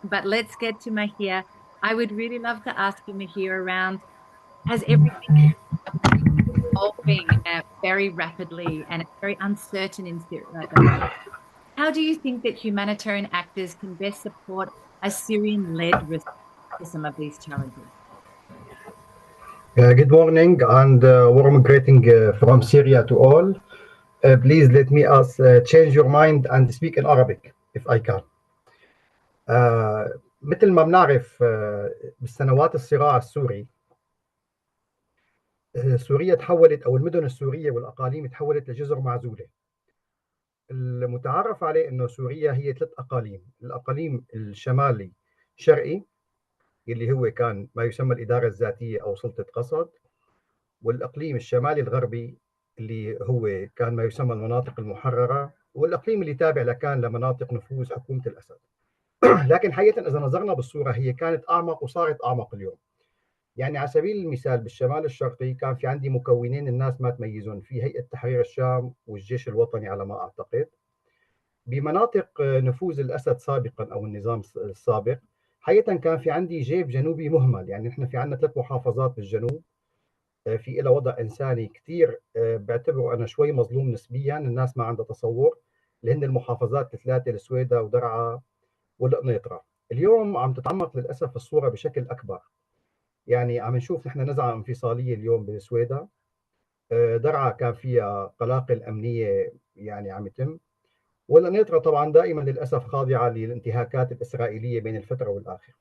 But let's get to Maher. I would really love to ask you, Maher, around, has everything evolving very rapidly and it's very uncertain in Syria. How do you think that humanitarian actors can best support a Syrian-led response to some of these challenges? Good morning and warm greeting from Syria to all. Please let me change your mind and speak in Arabic if I can. مثل ما بنعرف بالسنوات الصراع السوري، سوريا تحولت، أو المدن السورية والأقاليم تحولت لجزر معزولة. المتعارف عليه أنه سوريا هي 3 أقاليم، الأقاليم الشمالي شرقي اللي هو كان ما يسمى الإدارة الذاتية أو سلطة قسد، والإقليم الشمالي الغربي اللي هو كان ما يسمى المناطق المحررة، والإقليم اللي تابع لكان لمناطق نفوذ حكومة الأسد. لكن حقيقة إذا نظرنا بالصورة هي كانت أعمق وصارت أعمق اليوم. يعني على سبيل المثال بالشمال الشرقي كان في عندي مكونين الناس ما تميزون، في هيئة تحرير الشام والجيش الوطني على ما أعتقد. بمناطق نفوذ الأسد سابقا أو النظام السابق حقيقة كان في عندي جيب جنوبي مهمل. يعني نحن في عندنا 3 محافظات بالجنوب في إلى وضع إنساني كثير بعتبره أنا شوي مظلوم نسبيا، الناس ما عندها تصور، اللي هن المحافظات الثلاثة السويدة ودرعا والقنيطرة. اليوم عم تتعمق للأسف الصورة بشكل أكبر. يعني عم نشوف نحن نزعة انفصالية اليوم بالسويدة، درعا كان فيها قلاقل أمنية يعني عم يتم، والقنيطرة طبعا دائما للأسف خاضعة للانتهاكات الإسرائيلية بين الفترة والآخر.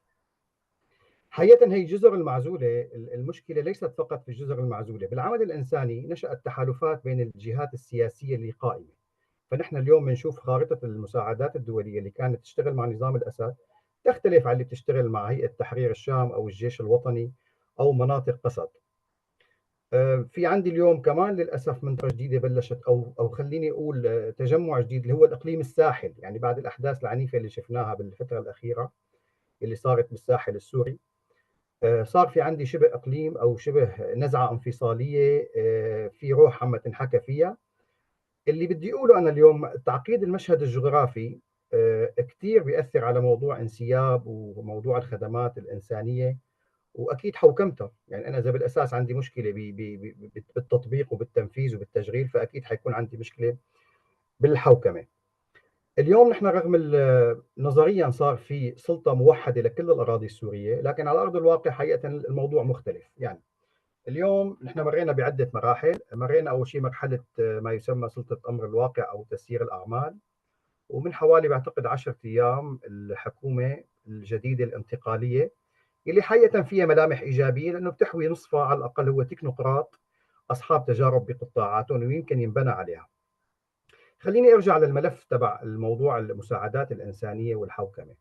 حقيقة هي الجزر المعزولة، المشكلة ليست فقط في الجزر المعزولة، بالعمل الإنساني نشأت تحالفات بين الجهات السياسية اللي قائمة. فنحن اليوم بنشوف خارطة المساعدات الدولية اللي كانت تشتغل مع نظام الأسد تختلف عن اللي بتشتغل مع هيئة تحرير الشام أو الجيش الوطني أو مناطق قسد. في عندي اليوم كمان للأسف منطقة جديدة بلشت أو خليني أقول تجمع جديد اللي هو الإقليم الساحل. يعني بعد الأحداث العنيفة اللي شفناها بالفترة الأخيرة اللي صارت بالساحل السوري، صار في عندي شبه إقليم أو شبه نزعة انفصالية في روح عم تنحكى فيها. اللي بدي أقوله أنا اليوم تعقيد المشهد الجغرافي كثير بيأثر على موضوع انسياب وموضوع الخدمات الإنسانية وأكيد حوكمتها. يعني أنا إذا بالأساس عندي مشكلة بالتطبيق وبالتنفيذ وبالتشغيل، فأكيد حيكون عندي مشكلة بالحوكمة. اليوم نحن رغم نظريا صار في سلطة موحدة لكل الأراضي السورية، لكن على أرض الواقع حقيقة الموضوع مختلف. يعني اليوم نحن مرينا بعدة مراحل. مرينا أول شيء مرحلة ما يسمى سلطة أمر الواقع أو تسيير الأعمال، ومن حوالي بعتقد 10 أيام الحكومة الجديدة الانتقالية اللي حقيقة فيها ملامح إيجابية، لأنه بتحوي نصفها على الأقل هو تكنوقراط أصحاب تجارب بقطاعاتهم ويمكن ينبنى عليها. خليني أرجع للملف تبع الموضوع المساعدات الإنسانية والحوكمة.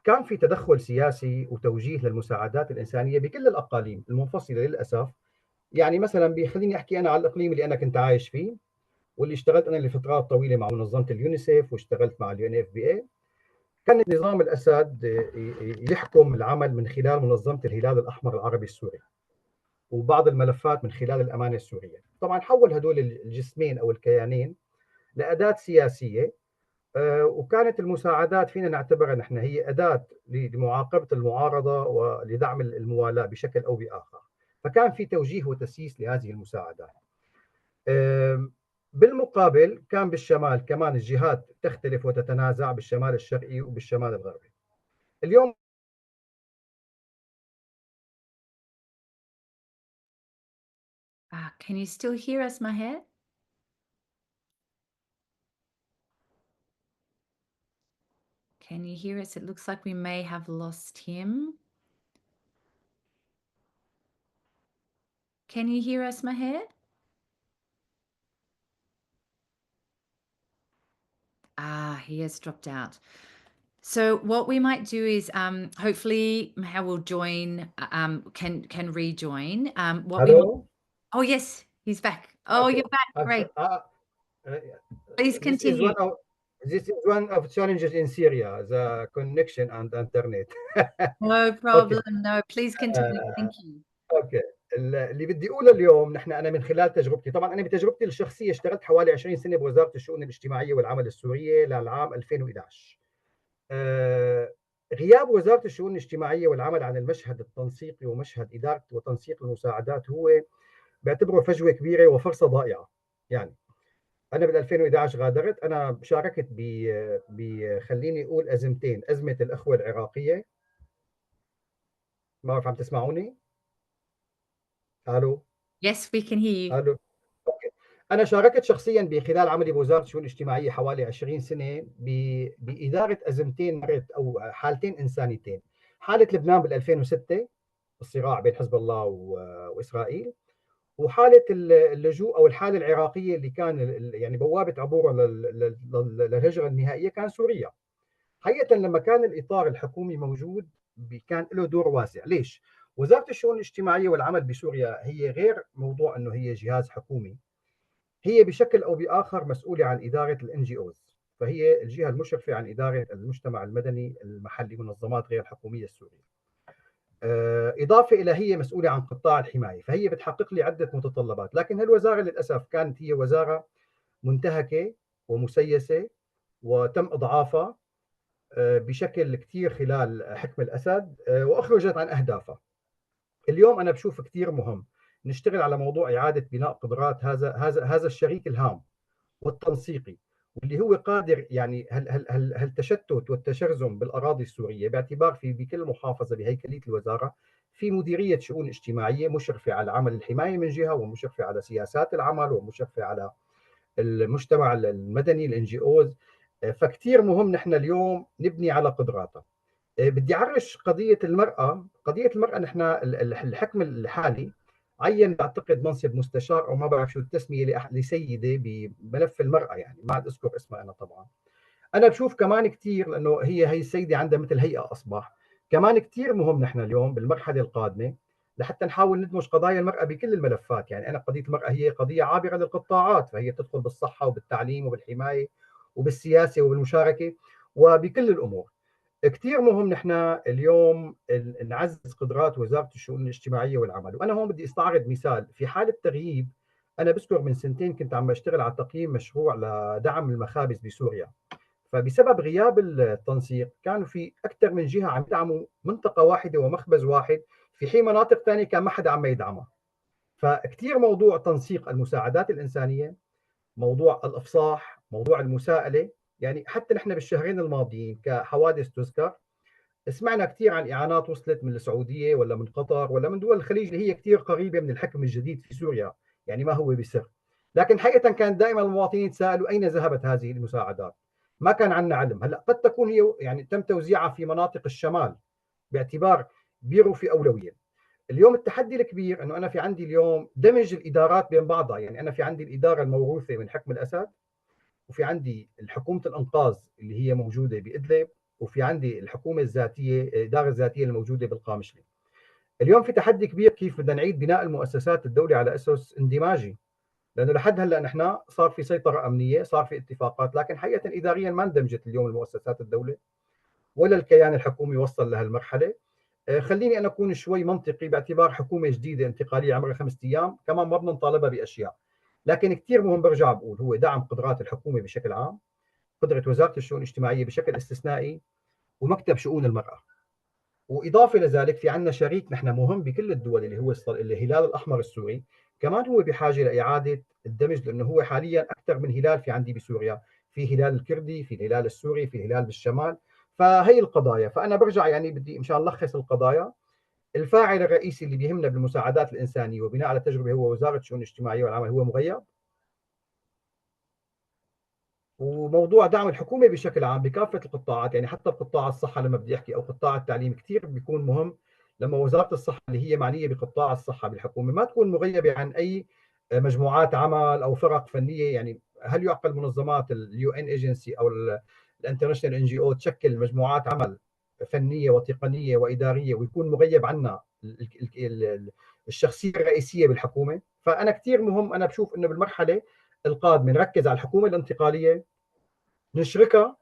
كان في تدخل سياسي وتوجيه للمساعدات الإنسانية بكل الأقاليم المنفصلة للأسف. يعني مثلا خليني أحكي أنا على الإقليم اللي أنا كنت عايش فيه واللي اشتغلت أنا لفترات طويلة مع منظمة اليونيسيف واشتغلت مع UNFPA. كان نظام الأسد يحكم العمل من خلال منظمة الهلال الأحمر العربي السوري وبعض الملفات من خلال الأمانة السورية. طبعا حول هدول الجسمين أو الكيانين لأداة سياسية، وكانت المساعدات فينا نعتبرها نحن هي أداة لمعاقبة المعارضة ولدعم الموالاة بشكل أو بآخر. فكان في توجيه وتسييس لهذه المساعدات. بالمقابل كان بالشمال كمان الجهات تختلف وتتنازع بالشمال الشرقي وبالشمال الغربي. اليوم Can you still hear us, Maher? Can you hear us? It looks like we may have lost him. Can you hear us, Maher? He has dropped out. So what we might do is hopefully Maher will join, can rejoin. Hello? Oh, yes, he's back. Oh, okay. You're back. Great. Please continue. This is one of challenges in Syria, the connection and internet. No problem. Okay. No, please continue. Thank you. اوكي. اللي بدي اقوله اليوم انا من خلال تجربتي، طبعا انا بتجربتي الشخصيه اشتغلت حوالي 20 سنه بوزاره الشؤون الاجتماعيه والعمل السوريه للعام 2011. غياب وزاره الشؤون الاجتماعيه والعمل عن المشهد التنسيقي ومشهد اداره وتنسيق المساعدات هو بعتبره فجوه كبيره وفرصه ضائعه. يعني انا بال 2011 غادرت، انا شاركت خليني اقول ازمتين، ازمه الاخوه العراقيه. ما بعرف عم تسمعوني؟ الو؟ Yes, we can hear you. الو. اوكي. انا شاركت شخصيا بخلال عملي بوزاره الشؤون الاجتماعيه حوالي 20 سنه باداره ازمتين مرت او حالتين انسانيتين. حاله لبنان بال 2006 الصراع بين حزب الله واسرائيل، وحاله اللجوء او الحاله العراقيه اللي كان يعني بوابه عبوره للهجره النهائيه كان سوريا. حقيقة لما كان الإطار الحكومي موجود كان له دور واسع. ليش؟ وزارة الشؤون الاجتماعية والعمل بسوريا هي غير موضوع أنه هي جهاز حكومي، هي بشكل أو بآخر مسؤولة عن إدارة الNGOs، فهي الجهة المشرفة عن إدارة المجتمع المدني المحلي، منظمات غير الحكومية السورية. إضافة إلى هي مسؤولة عن قطاع الحماية، فهي بتحقق لي عدة متطلبات. لكن هالوزارة للأسف كانت هي وزارة منتهكة ومسيسة، وتم إضعافها بشكل كثير خلال حكم الأسد، وأخرجت عن أهدافها. اليوم أنا بشوف كثير مهم نشتغل على موضوع إعادة بناء قدرات هذا الشريك الهام والتنسيقي، واللي هو قادر يعني هالتشتت والتشرذم بالأراضي السورية، باعتبار في بكل محافظة بهيكلية الوزارة في مديرية شؤون اجتماعية مشرفة على عمل الحماية من جهة، ومشرفة على سياسات العمل، ومشرفة على المجتمع المدني الNGOs. فكتير مهم نحن اليوم نبني على قدراتها. بدي أعرش قضية المرأة. نحن الحكم الحالي عين بعتقد منصب مستشار او ما بعرف شو التسميه لسيده بملف المراه، يعني ما عاد اذكر اسمها انا طبعا. انا بشوف كمان كثير، لانه هي السيده عندها مثل هيئه اصبح، كمان كثير مهم نحن اليوم بالمرحله القادمه لحتى نحاول ندمج قضايا المراه بكل الملفات. يعني انا قضيه المراه هي قضيه عابره للقطاعات، فهي تدخل بالصحه وبالتعليم وبالحمايه وبالسياسه وبالمشاركه وبكل الامور. كثير مهم نحن اليوم نعزز قدرات وزارة الشؤون الاجتماعية والعمل. وأنا هون بدي استعرض مثال في حالة تغييب. أنا بذكر من سنتين كنت عم بشتغل على تقييم مشروع لدعم المخابز بسوريا، فبسبب غياب التنسيق كانوا في أكثر من جهة عم يدعموا منطقة واحدة ومخبز واحد، في حين مناطق ثانية كان ما حدا عم يدعمها. فكتير موضوع تنسيق المساعدات الإنسانية، موضوع الإفصاح، موضوع المساءلة. يعني حتى نحن بالشهرين الماضيين كحوادث تذكر، سمعنا كثير عن إعانات وصلت من السعودية ولا من قطر ولا من دول الخليج اللي هي كثير قريبة من الحكم الجديد في سوريا، يعني ما هو بسر. لكن حقيقة كان دائما المواطنين يتساءلوا أين ذهبت هذه المساعدات؟ ما كان عندنا علم. هلا قد تكون هي يعني تم توزيعها في مناطق الشمال باعتبار بيروا في أولوية. اليوم التحدي الكبير أنه أنا في عندي اليوم دمج الإدارات بين بعضها. يعني أنا في عندي الإدارة الموروثة من حكم الأسد، وفي عندي حكومة الإنقاذ اللي هي موجودة بإدلب، وفي عندي الحكومة الذاتية، الإدارة الذاتية الموجودة بالقامشلي. اليوم في تحدي كبير كيف بدنا نعيد بناء المؤسسات الدولة على أسس اندماجي، لأنه لحد هلا نحن صار في سيطرة أمنية، صار في اتفاقات، لكن حقيقة إداريا ما اندمجت اليوم المؤسسات الدولة ولا الكيان الحكومي وصل لهالمرحلة. خليني أنا أكون شوي منطقي، باعتبار حكومة جديدة انتقالية عمرها 5 أيام كمان ما بدنا نطالبها بأشياء. لكن كثير مهم برجع بقول هو دعم قدرات الحكومة بشكل عام، قدرة وزارة الشؤون الاجتماعية بشكل استثنائي، ومكتب شؤون المرأة. وإضافة لذلك في عندنا شريك نحن مهم بكل الدول اللي هو الهلال الأحمر السوري، كمان هو بحاجة لإعادة الدمج، لأنه هو حاليا أكثر من هلال في عندي بسوريا، في هلال الكردي، في الهلال السوري، في الهلال بالشمال. فهي القضايا. فأنا برجع يعني بدي مشان نلخص القضايا. الفاعل الرئيسي اللي بيهمنا بالمساعدات الإنسانية وبناء على تجربة هو وزارة الشؤون الاجتماعية والعمل، هو مغيب. وموضوع دعم الحكومه بشكل عام بكافه القطاعات، يعني حتى بقطاع الصحه لما بدي احكي، او قطاع التعليم، كثير بيكون مهم لما وزاره الصحه اللي هي معنيه بقطاع الصحه بالحكومه ما تكون مغيبه عن اي مجموعات عمل او فرق فنيه. يعني هل يعقل منظمات اليو ان ايجنسي او الانترناشونال NGO تشكل مجموعات عمل فنيه وتقنيه واداريه ويكون مغيب عنها الشخصيه الرئيسيه بالحكومه؟ فانا كثير مهم، انا بشوف انه بالمرحله القادمه نركز على الحكومه الانتقاليه، نشركها،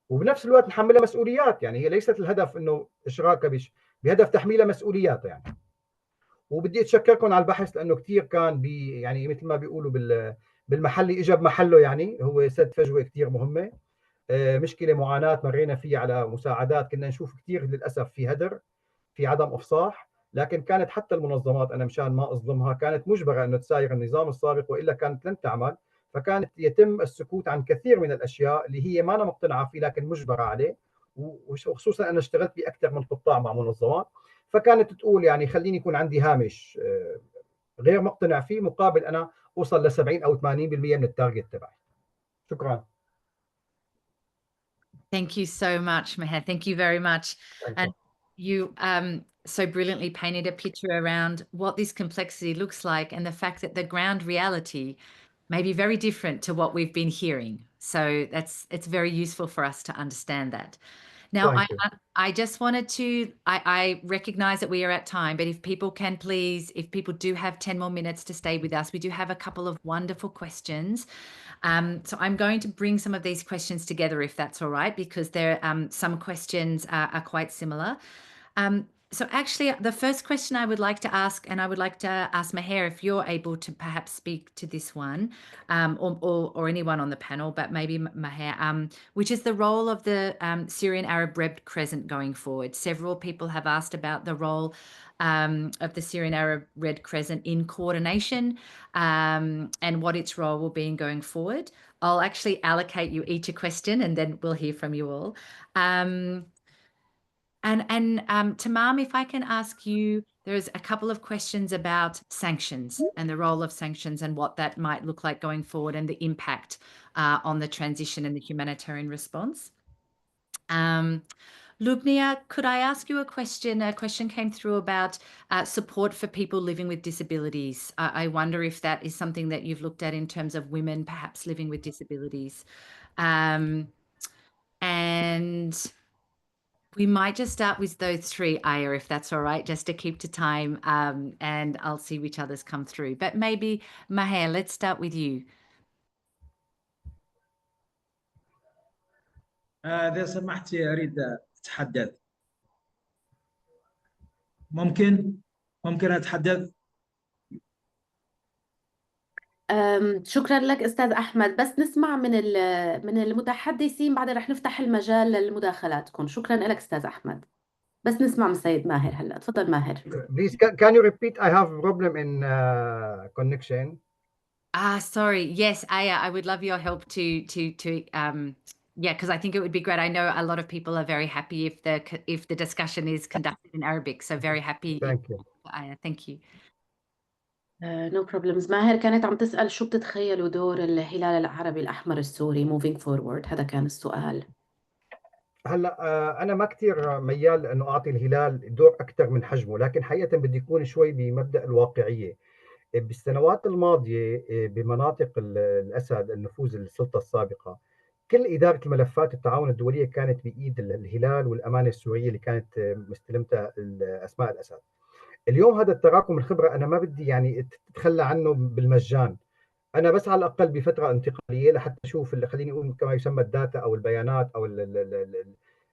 وبنفس الوقت نحملها مسؤوليات. يعني هي ليست الهدف انه اشراكها بهدف تحميلها مسؤوليات يعني. وبدي اتشكركم على البحث، لانه كثير كان يعني مثل ما بيقولوا بالمحلي اجى بمحله، يعني هو سد فجوه كثير مهمه. مشكله معاناه مرينا فيها على مساعدات، كنا نشوف كثير للاسف في هدر، في عدم افصاح. لكن كانت حتى المنظمات، انا مشان ما اظلمها، كانت مجبره انه تساير النظام السابق، والا كانت لن تعمل. فكانت يتم السكوت عن كثير من الاشياء اللي هي ما أنا مقتنعه فيه لكن مجبره عليه. وخصوصا انا اشتغلت باكثر من قطاع مع منظمات، فكانت تقول يعني خليني يكون عندي هامش غير مقتنع فيه، مقابل انا اوصل ل 70 او 80% من التارجت تبعي. شكرا. Thank you so much, Maher. Thank you very much. And you so brilliantly painted a picture around what this complexity looks like, and the fact that the ground reality may be very different to what we've been hearing. So it's very useful for us to understand that. Now, Thank you. I just wanted to, I recognize that we are at time, but if people can please, if people do have 10 more minutes to stay with us, we do have a couple of wonderful questions. So I'm going to bring some of these questions together, if that's all right, because there some questions are quite similar. So actually, the first question I would like to ask, and I would like to ask Maher if you're able to perhaps speak to this one, or anyone on the panel, but maybe Maher, which is the role of the Syrian Arab Red Crescent going forward. Several people have asked about the role of the Syrian Arab Red Crescent in coordination and what its role will be in going forward. I'll actually allocate you each a question and then we'll hear from you all. Tammam, if I can ask you, there's a couple of questions about sanctions and the role of sanctions and what that might look like going forward and the impact on the transition and the humanitarian response. Lubna, could I ask you a question? A question came through about support for people living with disabilities. I wonder if that is something that you've looked at in terms of women perhaps living with disabilities. And we might just start with those three, Aya, if that's all right, just to keep to time, and I'll see which others come through. But maybe, Maher, let's start with you. إذا سمحتي أريد أتحدث. ممكن أتحدث؟ شكرا لك أستاذ أحمد، بس نسمع من المتحدثين بعدين رح نفتح المجال لمداخلاتكم. شكرا لك أستاذ أحمد، بس نسمع من السيد ماهر هلا. تفضل ماهر. Please, can you repeat? I have a problem in connection. Sorry. Yes, Aya, I would love your help to yeah, because I think it would be great. I know a lot of people are very happy if the discussion is conducted in Arabic, so very happy. Thank you. Aya, thank you. No problems. ماهر كانت عم تسأل شو بتتخيلوا دور الهلال العربي الأحمر السوري moving forward. هذا كان السؤال. هلا انا ما كثير ميال انه اعطي الهلال دور اكثر من حجمه، لكن حقيقه بدي يكون شوي بمبدا الواقعيه. بالسنوات الماضيه بمناطق الاسد النفوذ السلطه السابقه، كل اداره الملفات التعاون الدوليه كانت بايد الهلال والامانه السوريه اللي كانت مستلمتها اسماء الاسد. اليوم هذا التراكم الخبره انا ما بدي يعني تتخلى عنه بالمجان. انا بس على الاقل بفتره انتقاليه لحتى اشوف اللي خليني اقول كما يسمى الداتا او البيانات او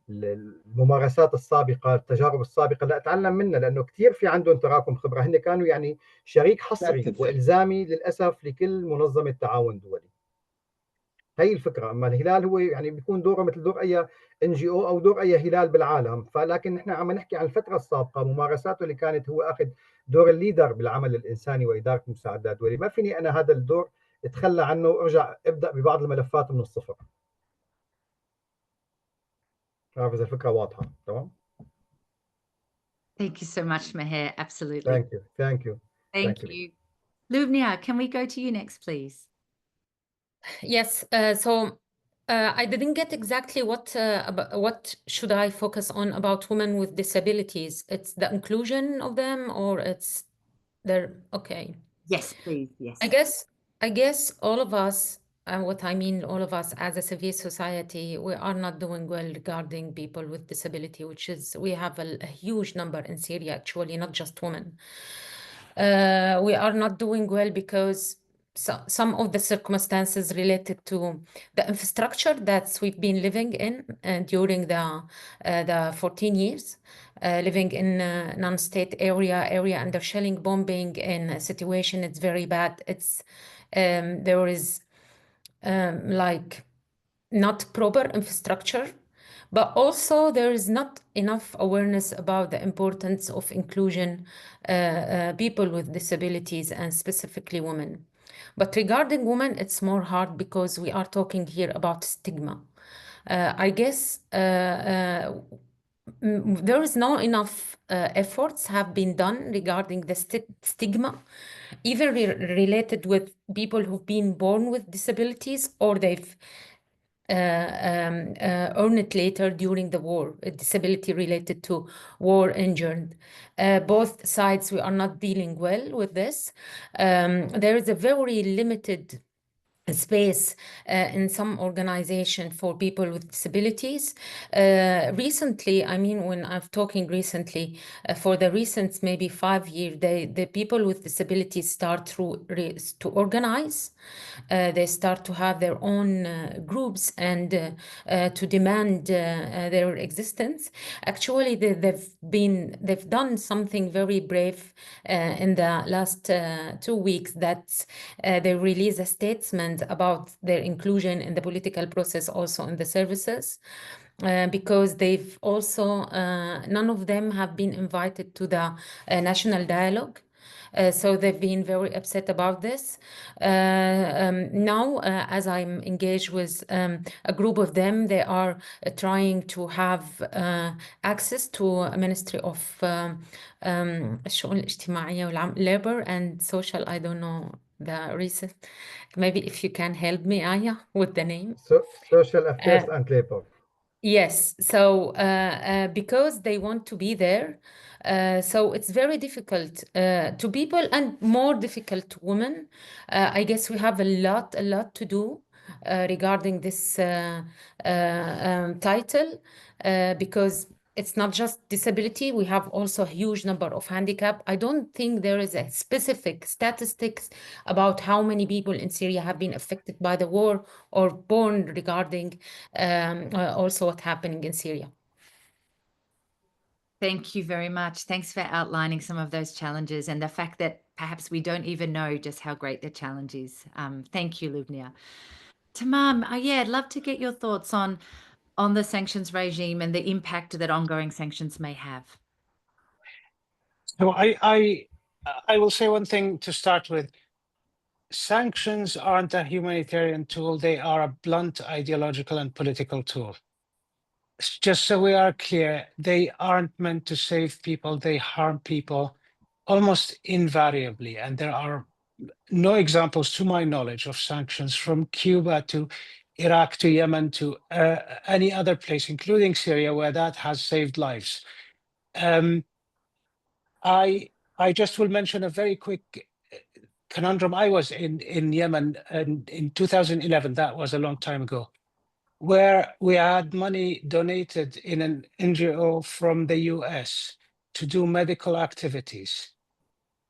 الممارسات السابقه، التجارب السابقه، لا اتعلم منها، لانه كثير في عندهم تراكم خبره. هن كانوا يعني شريك حصري والزامي للاسف لكل منظمه تعاون دولي. هي الفكره. اما الهلال هو يعني بيكون دوره مثل دور اي NGO او دور اي هلال بالعالم، فلكن نحن عم نحكي عن الفتره السابقه، ممارساته اللي كانت هو اخذ دور الليدر بالعمل الانساني واداره المساعدات الدوليه. ما فيني انا هذا الدور اتخلى عنه وارجع ابدا ببعض الملفات من الصفر. عارف اذا الفكره واضحه؟ تمام. Thank you so much, Maher. Absolutely. Thank you. Thank you. Lubna, can we go to you next, please? Yes. So I didn't get exactly what should I focus on about women with disabilities. It's the inclusion of them, or it's their okay. Yes, please. Yes. I guess all of us, what I mean, all of us as a civil society, we are not doing well regarding people with disability, which is we have a huge number in Syria, actually, not just women. We are not doing well because some of the circumstances related to the infrastructure that we've been living in during the 14 years, living in a non-state area under shelling, bombing, in a situation it's very bad. It's there is like not proper infrastructure, but also there is not enough awareness about the importance of inclusion people with disabilities and specifically women. But regarding women, it's more hard because we are talking here about stigma. I guess there is not enough efforts have been done regarding the stigma, either related with people who've been born with disabilities or they've earned it later during the war, a disability related to war injured. Both sides, we are not dealing well with this. There is a very limited space in some organization for people with disabilities. Recently, I mean, when I'm talking recently, for the recent maybe 5 years, the people with disabilities start to organize. They start to have their own groups and to demand their existence. Actually, they've done something very brave in the last 2 weeks, that they release a statement about their inclusion in the political process, also in the services. Because they've also, none of them have been invited to the national dialogue. So they've been very upset about this. Now, as I'm engaged with a group of them, they are trying to have access to a Ministry of الشؤون الاجتماعية Labor and Social, I don't know the recent. Maybe if you can help me, Aya, with the name. Social Affairs and Labor. Yes, so because they want to be there, so it's very difficult to people, and more difficult to women. I guess we have a lot to do regarding this title, because it's not just disability. We have also a huge number of handicap. I don't think there is a specific statistics about how many people in Syria have been affected by the war or born regarding also what's happening in Syria. Thank you very much. Thanks for outlining some of those challenges and the fact that perhaps we don't even know just how great the challenge is. Thank you, Lubna. Tammam, yeah, I'd love to get your thoughts on the sanctions regime and the impact that ongoing sanctions may have. So I will say one thing to start with. Sanctions aren't a humanitarian tool. They are a blunt ideological and political tool. Just so we are clear, they aren't meant to save people. They harm people almost invariably. And there are no examples, to my knowledge, of sanctions from Cuba to Iraq to Yemen to any other place, including Syria, where that has saved lives. I just will mention a very quick conundrum. I was in Yemen in 2011, that was a long time ago, where we had money donated in an NGO from the US to do medical activities,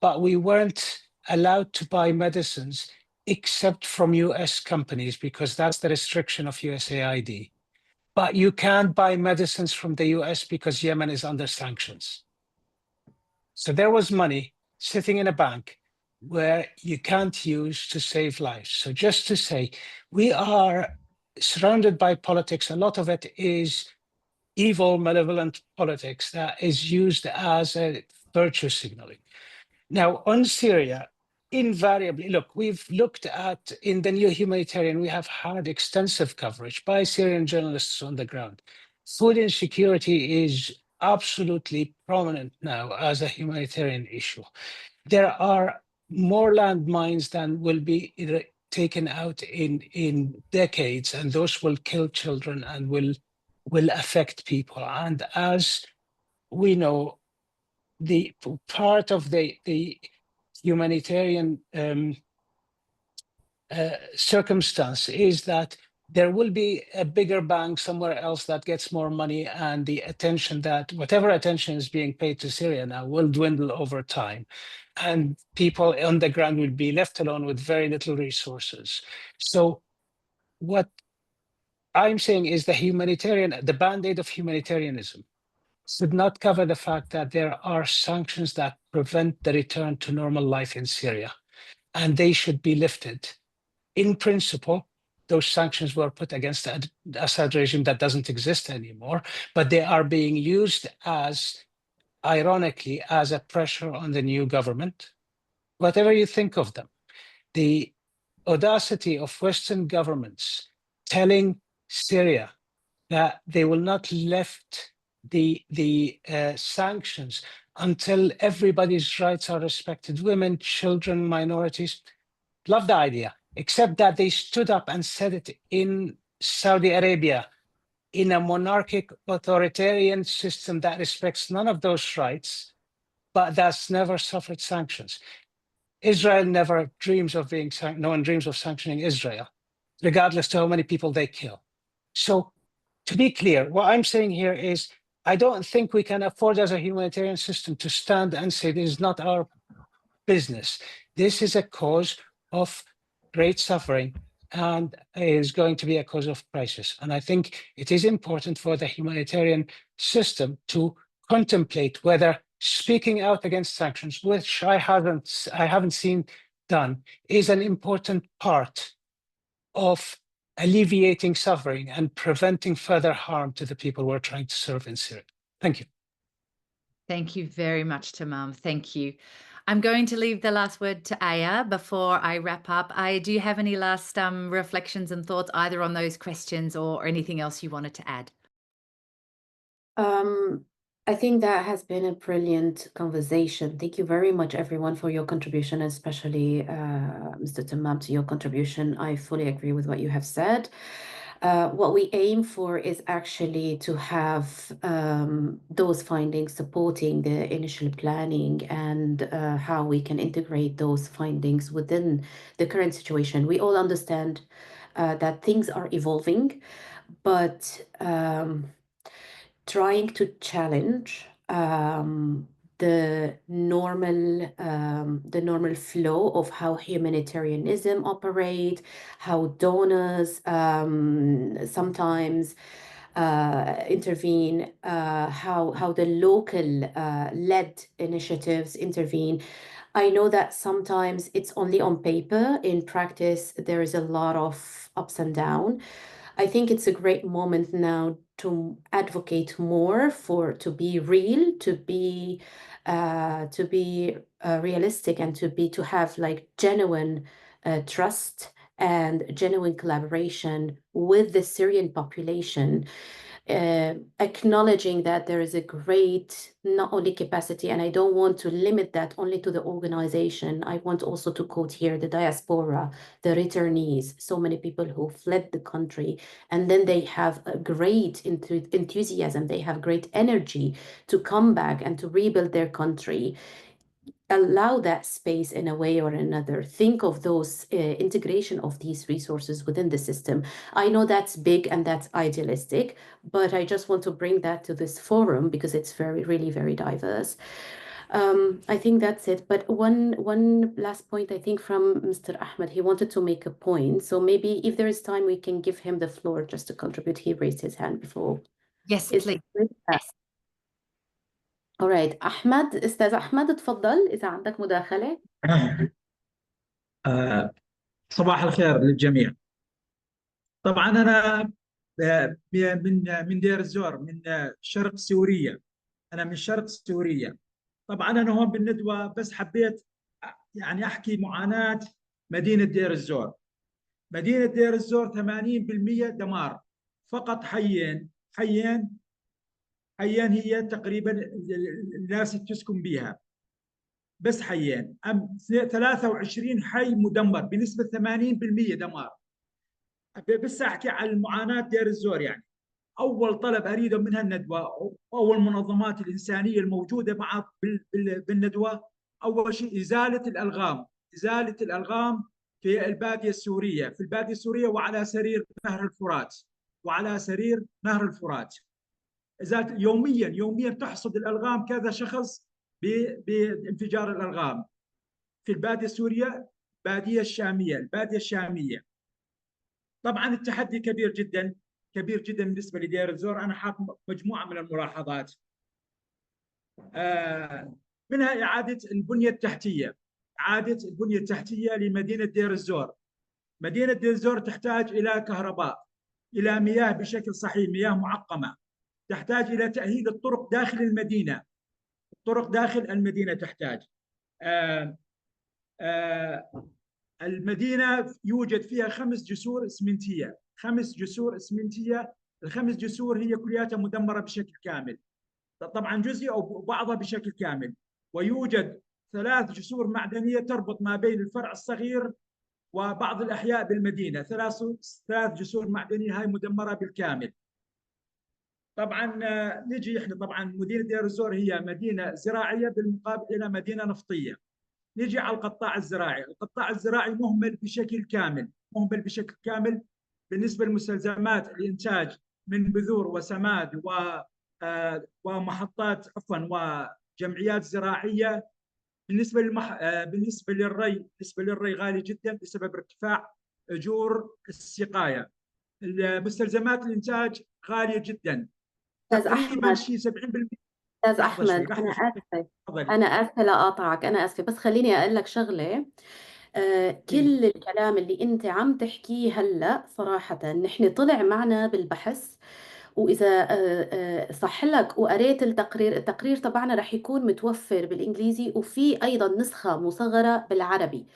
but we weren't allowed to buy medicines except from US companies, because that's the restriction of USAID. But you can't buy medicines from the US because Yemen is under sanctions. So there was money sitting in a bank where you can't use to save lives. So just to say, we are surrounded by politics. A lot of it is evil, malevolent politics that is used as a virtue signaling. Now, on Syria, invariably, look, we've looked at, in the new Humanitarian, we have had extensive coverage by Syrian journalists on the ground. Food insecurity is absolutely prominent now as a humanitarian issue. There are more landmines than will be taken out in decades, and those will kill children and will affect people. And as we know, the part of the humanitarian circumstance is that there will be a bigger bank somewhere else that gets more money, and the attention that whatever attention is being paid to Syria now will dwindle over time, and people on the ground will be left alone with very little resources. So what I'm saying is the band-aid of humanitarianism should not cover the fact that there are sanctions that prevent the return to normal life in Syria, and they should be lifted. In principle, those sanctions were put against the Assad regime that doesn't exist anymore, but they are being used as, ironically, as a pressure on the new government. Whatever you think of them, the audacity of Western governments telling Syria that they will not lift the sanctions until everybody's rights are respected, women, children, minorities. Love the idea, except that they stood up and said it in Saudi Arabia, in a monarchic authoritarian system that respects none of those rights, but that's never suffered sanctions. Israel never dreams of being, no one dreams of sanctioning Israel, regardless to how many people they kill. So to be clear, what I'm saying here is, I don't think we can afford as a humanitarian system to stand and say this is not our business. This is a cause of great suffering and is going to be a cause of crisis. And I think it is important for the humanitarian system to contemplate whether speaking out against sanctions, which I haven't seen done, is an important part of alleviating suffering and preventing further harm to the people we're trying to serve in Syria. Thank you. Thank you very much, Tammam. Thank you. I'm going to leave the last word to Aya before I wrap up. Aya, do you have any last reflections and thoughts either on those questions or anything else you wanted to add? I think that has been a brilliant conversation. Thank you very much, everyone, for your contribution, especially Mr. Tammam, to your contribution. I fully agree with what you have said. What we aim for is actually to have those findings supporting the initial planning and how we can integrate those findings within the current situation. We all understand that things are evolving, but trying to challenge the normal flow of how humanitarianism operate, how donors sometimes intervene, how the local led initiatives intervene. I know that sometimes it's only on paper. In practice, there is a lot of ups and downs. I think it's a great moment now to advocate more to be real, to be realistic, and to have like genuine trust and genuine collaboration with the Syrian population, acknowledging that there is a great not only capacity, and I don't want to limit that only to the organization. I want also to quote here the diaspora, the returnees, so many people who fled the country, and then they have a great enthusiasm, they have great energy to come back and to rebuild their country. Allow that space in a way or another. Think of those integration of these resources within the system. I know that's big and that's idealistic, but I just want to bring that to this forum because it's really very diverse. I think that's it. But one last point, I think, from Mr. Ahmed, he wanted to make a point. So maybe if there is time, we can give him the floor just to contribute. He raised his hand before. Yes, please. Yes. alright. أحمد، أستاذ أحمد اتفضل إذا عندك مداخلة. صباح الخير للجميع. طبعا أنا من دير الزور، من شرق سوريا. أنا من شرق سوريا. طبعا أنا هون بالندوة بس حبيت يعني أحكي معاناة مدينة دير الزور. مدينة دير الزور 80% دمار، فقط حيين هي تقريبا الناس تسكن بها، بس حيين. 23 حي مدمر بنسبة 80% دمار. بس أحكي عن المعاناة دير الزور. يعني أول طلب أريده من هالندوة أو المنظمات الإنسانية الموجودة معه بالندوة، أول شيء إزالة الألغام في البادية السورية، وعلى سرير نهر الفرات. إزالة يوميا تحصد الألغام كذا شخص بانفجار الألغام في البادية السورية، البادية الشامية. طبعا التحدي كبير جدا بالنسبة لدير الزور. أنا حاط مجموعة من الملاحظات، منها إعادة البنية التحتية لمدينة دير الزور. مدينة دير الزور تحتاج إلى كهرباء، إلى مياه بشكل صحيح، مياه معقمة. تحتاج إلى تأهيل الطرق داخل المدينة. تحتاج المدينة يوجد فيها 5 جسور إسمنتية. ال5 جسور هي كلياتها مدمرة بشكل كامل، طبعا جزئي أو بعضها بشكل كامل. ويوجد 3 جسور معدنية تربط ما بين الفرع الصغير وبعض الأحياء بالمدينة. 3 جسور معدنية هاي مدمرة بالكامل. طبعا نجي احنا، طبعا مدينة دير الزور هي مدينة زراعية بالمقابل إلى مدينة نفطية. نجي على القطاع الزراعي. القطاع الزراعي مهمل بشكل كامل بالنسبة لمستلزمات الإنتاج من بذور وسماد ومحطات وجمعيات زراعية. بالنسبة للري غالي جدا بسبب ارتفاع أجور السقاية. مستلزمات الإنتاج غالية جدا، تقريبا شيء 70%. أستاذ أحمد، أنا آسفة لا أقاطعك، أنا آسفة، بس خليني أقول لك شغلة. كل الكلام اللي أنت عم تحكيه هلأ صراحة نحن طلع معنا بالبحث، وإذا صح لك وقريت التقرير تبعنا رح يكون متوفر بالإنجليزي وفي أيضا نسخة مصغرة بالعربي.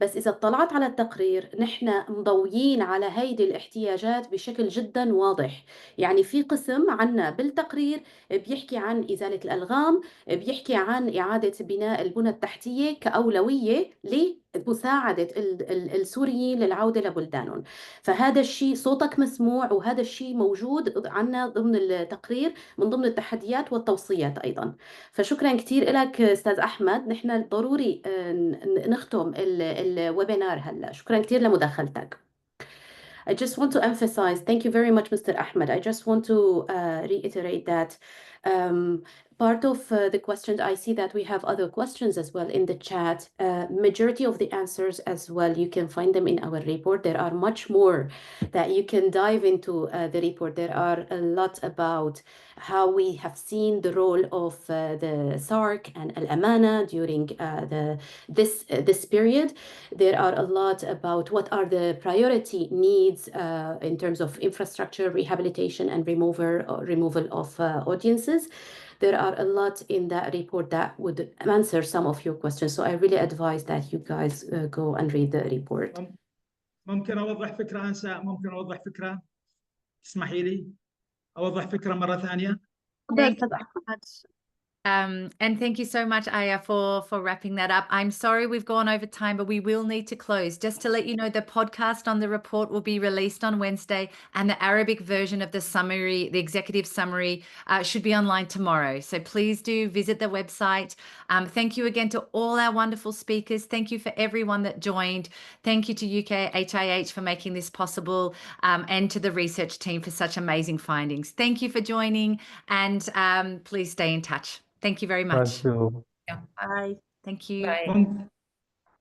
بس إذا اطلعت على التقرير نحن مضويين على هيدي الاحتياجات بشكل جدا واضح. يعني في قسم عنا بالتقرير بيحكي عن إزالة الألغام، بيحكي عن إعادة بناء البنى التحتية كأولوية لمساعدة السوريين للعودة لبلدانهم. فهذا الشيء صوتك مسموع، وهذا الشيء موجود عنا ضمن التقرير من ضمن التحديات والتوصيات أيضا. فشكرا كثير لك أستاذ أحمد. نحن ضروري نختم الويبينار هلا. شكرا كثير لمداخلتك. I just want to emphasize, thank you very much, Mr. Ahmed. I just want to reiterate that part of the questions, I see that we have other questions as well in the chat. Majority of the answers as well, you can find them in our report. There are much more that you can dive into the report. There are a lot about how we have seen the role of the SARC and Al-Amana during this period. There are a lot about what are the priority needs in terms of infrastructure, rehabilitation, and removal of audiences. There are a lot in that report that would answer some of your questions. So I really advise that you guys go and read the report. ممكن أوضح فكرة أنسى؟ ممكن أوضح فكرة؟ اسمحي لي أوضح فكرة مرة ثانية. And thank you so much, Aya, for wrapping that up. I'm sorry we've gone over time, but we will need to close. Just to let you know, the podcast on the report will be released on Wednesday, and the Arabic version of the summary, the executive summary, should be online tomorrow. So please do visit the website. Thank you again to all our wonderful speakers. Thank you for everyone that joined. Thank you to UKHIH for making this possible, and to the research team for such amazing findings. Thank you for joining, and please stay in touch. Thank you very much. Thank you. Yeah. Bye. Thank you. Bye.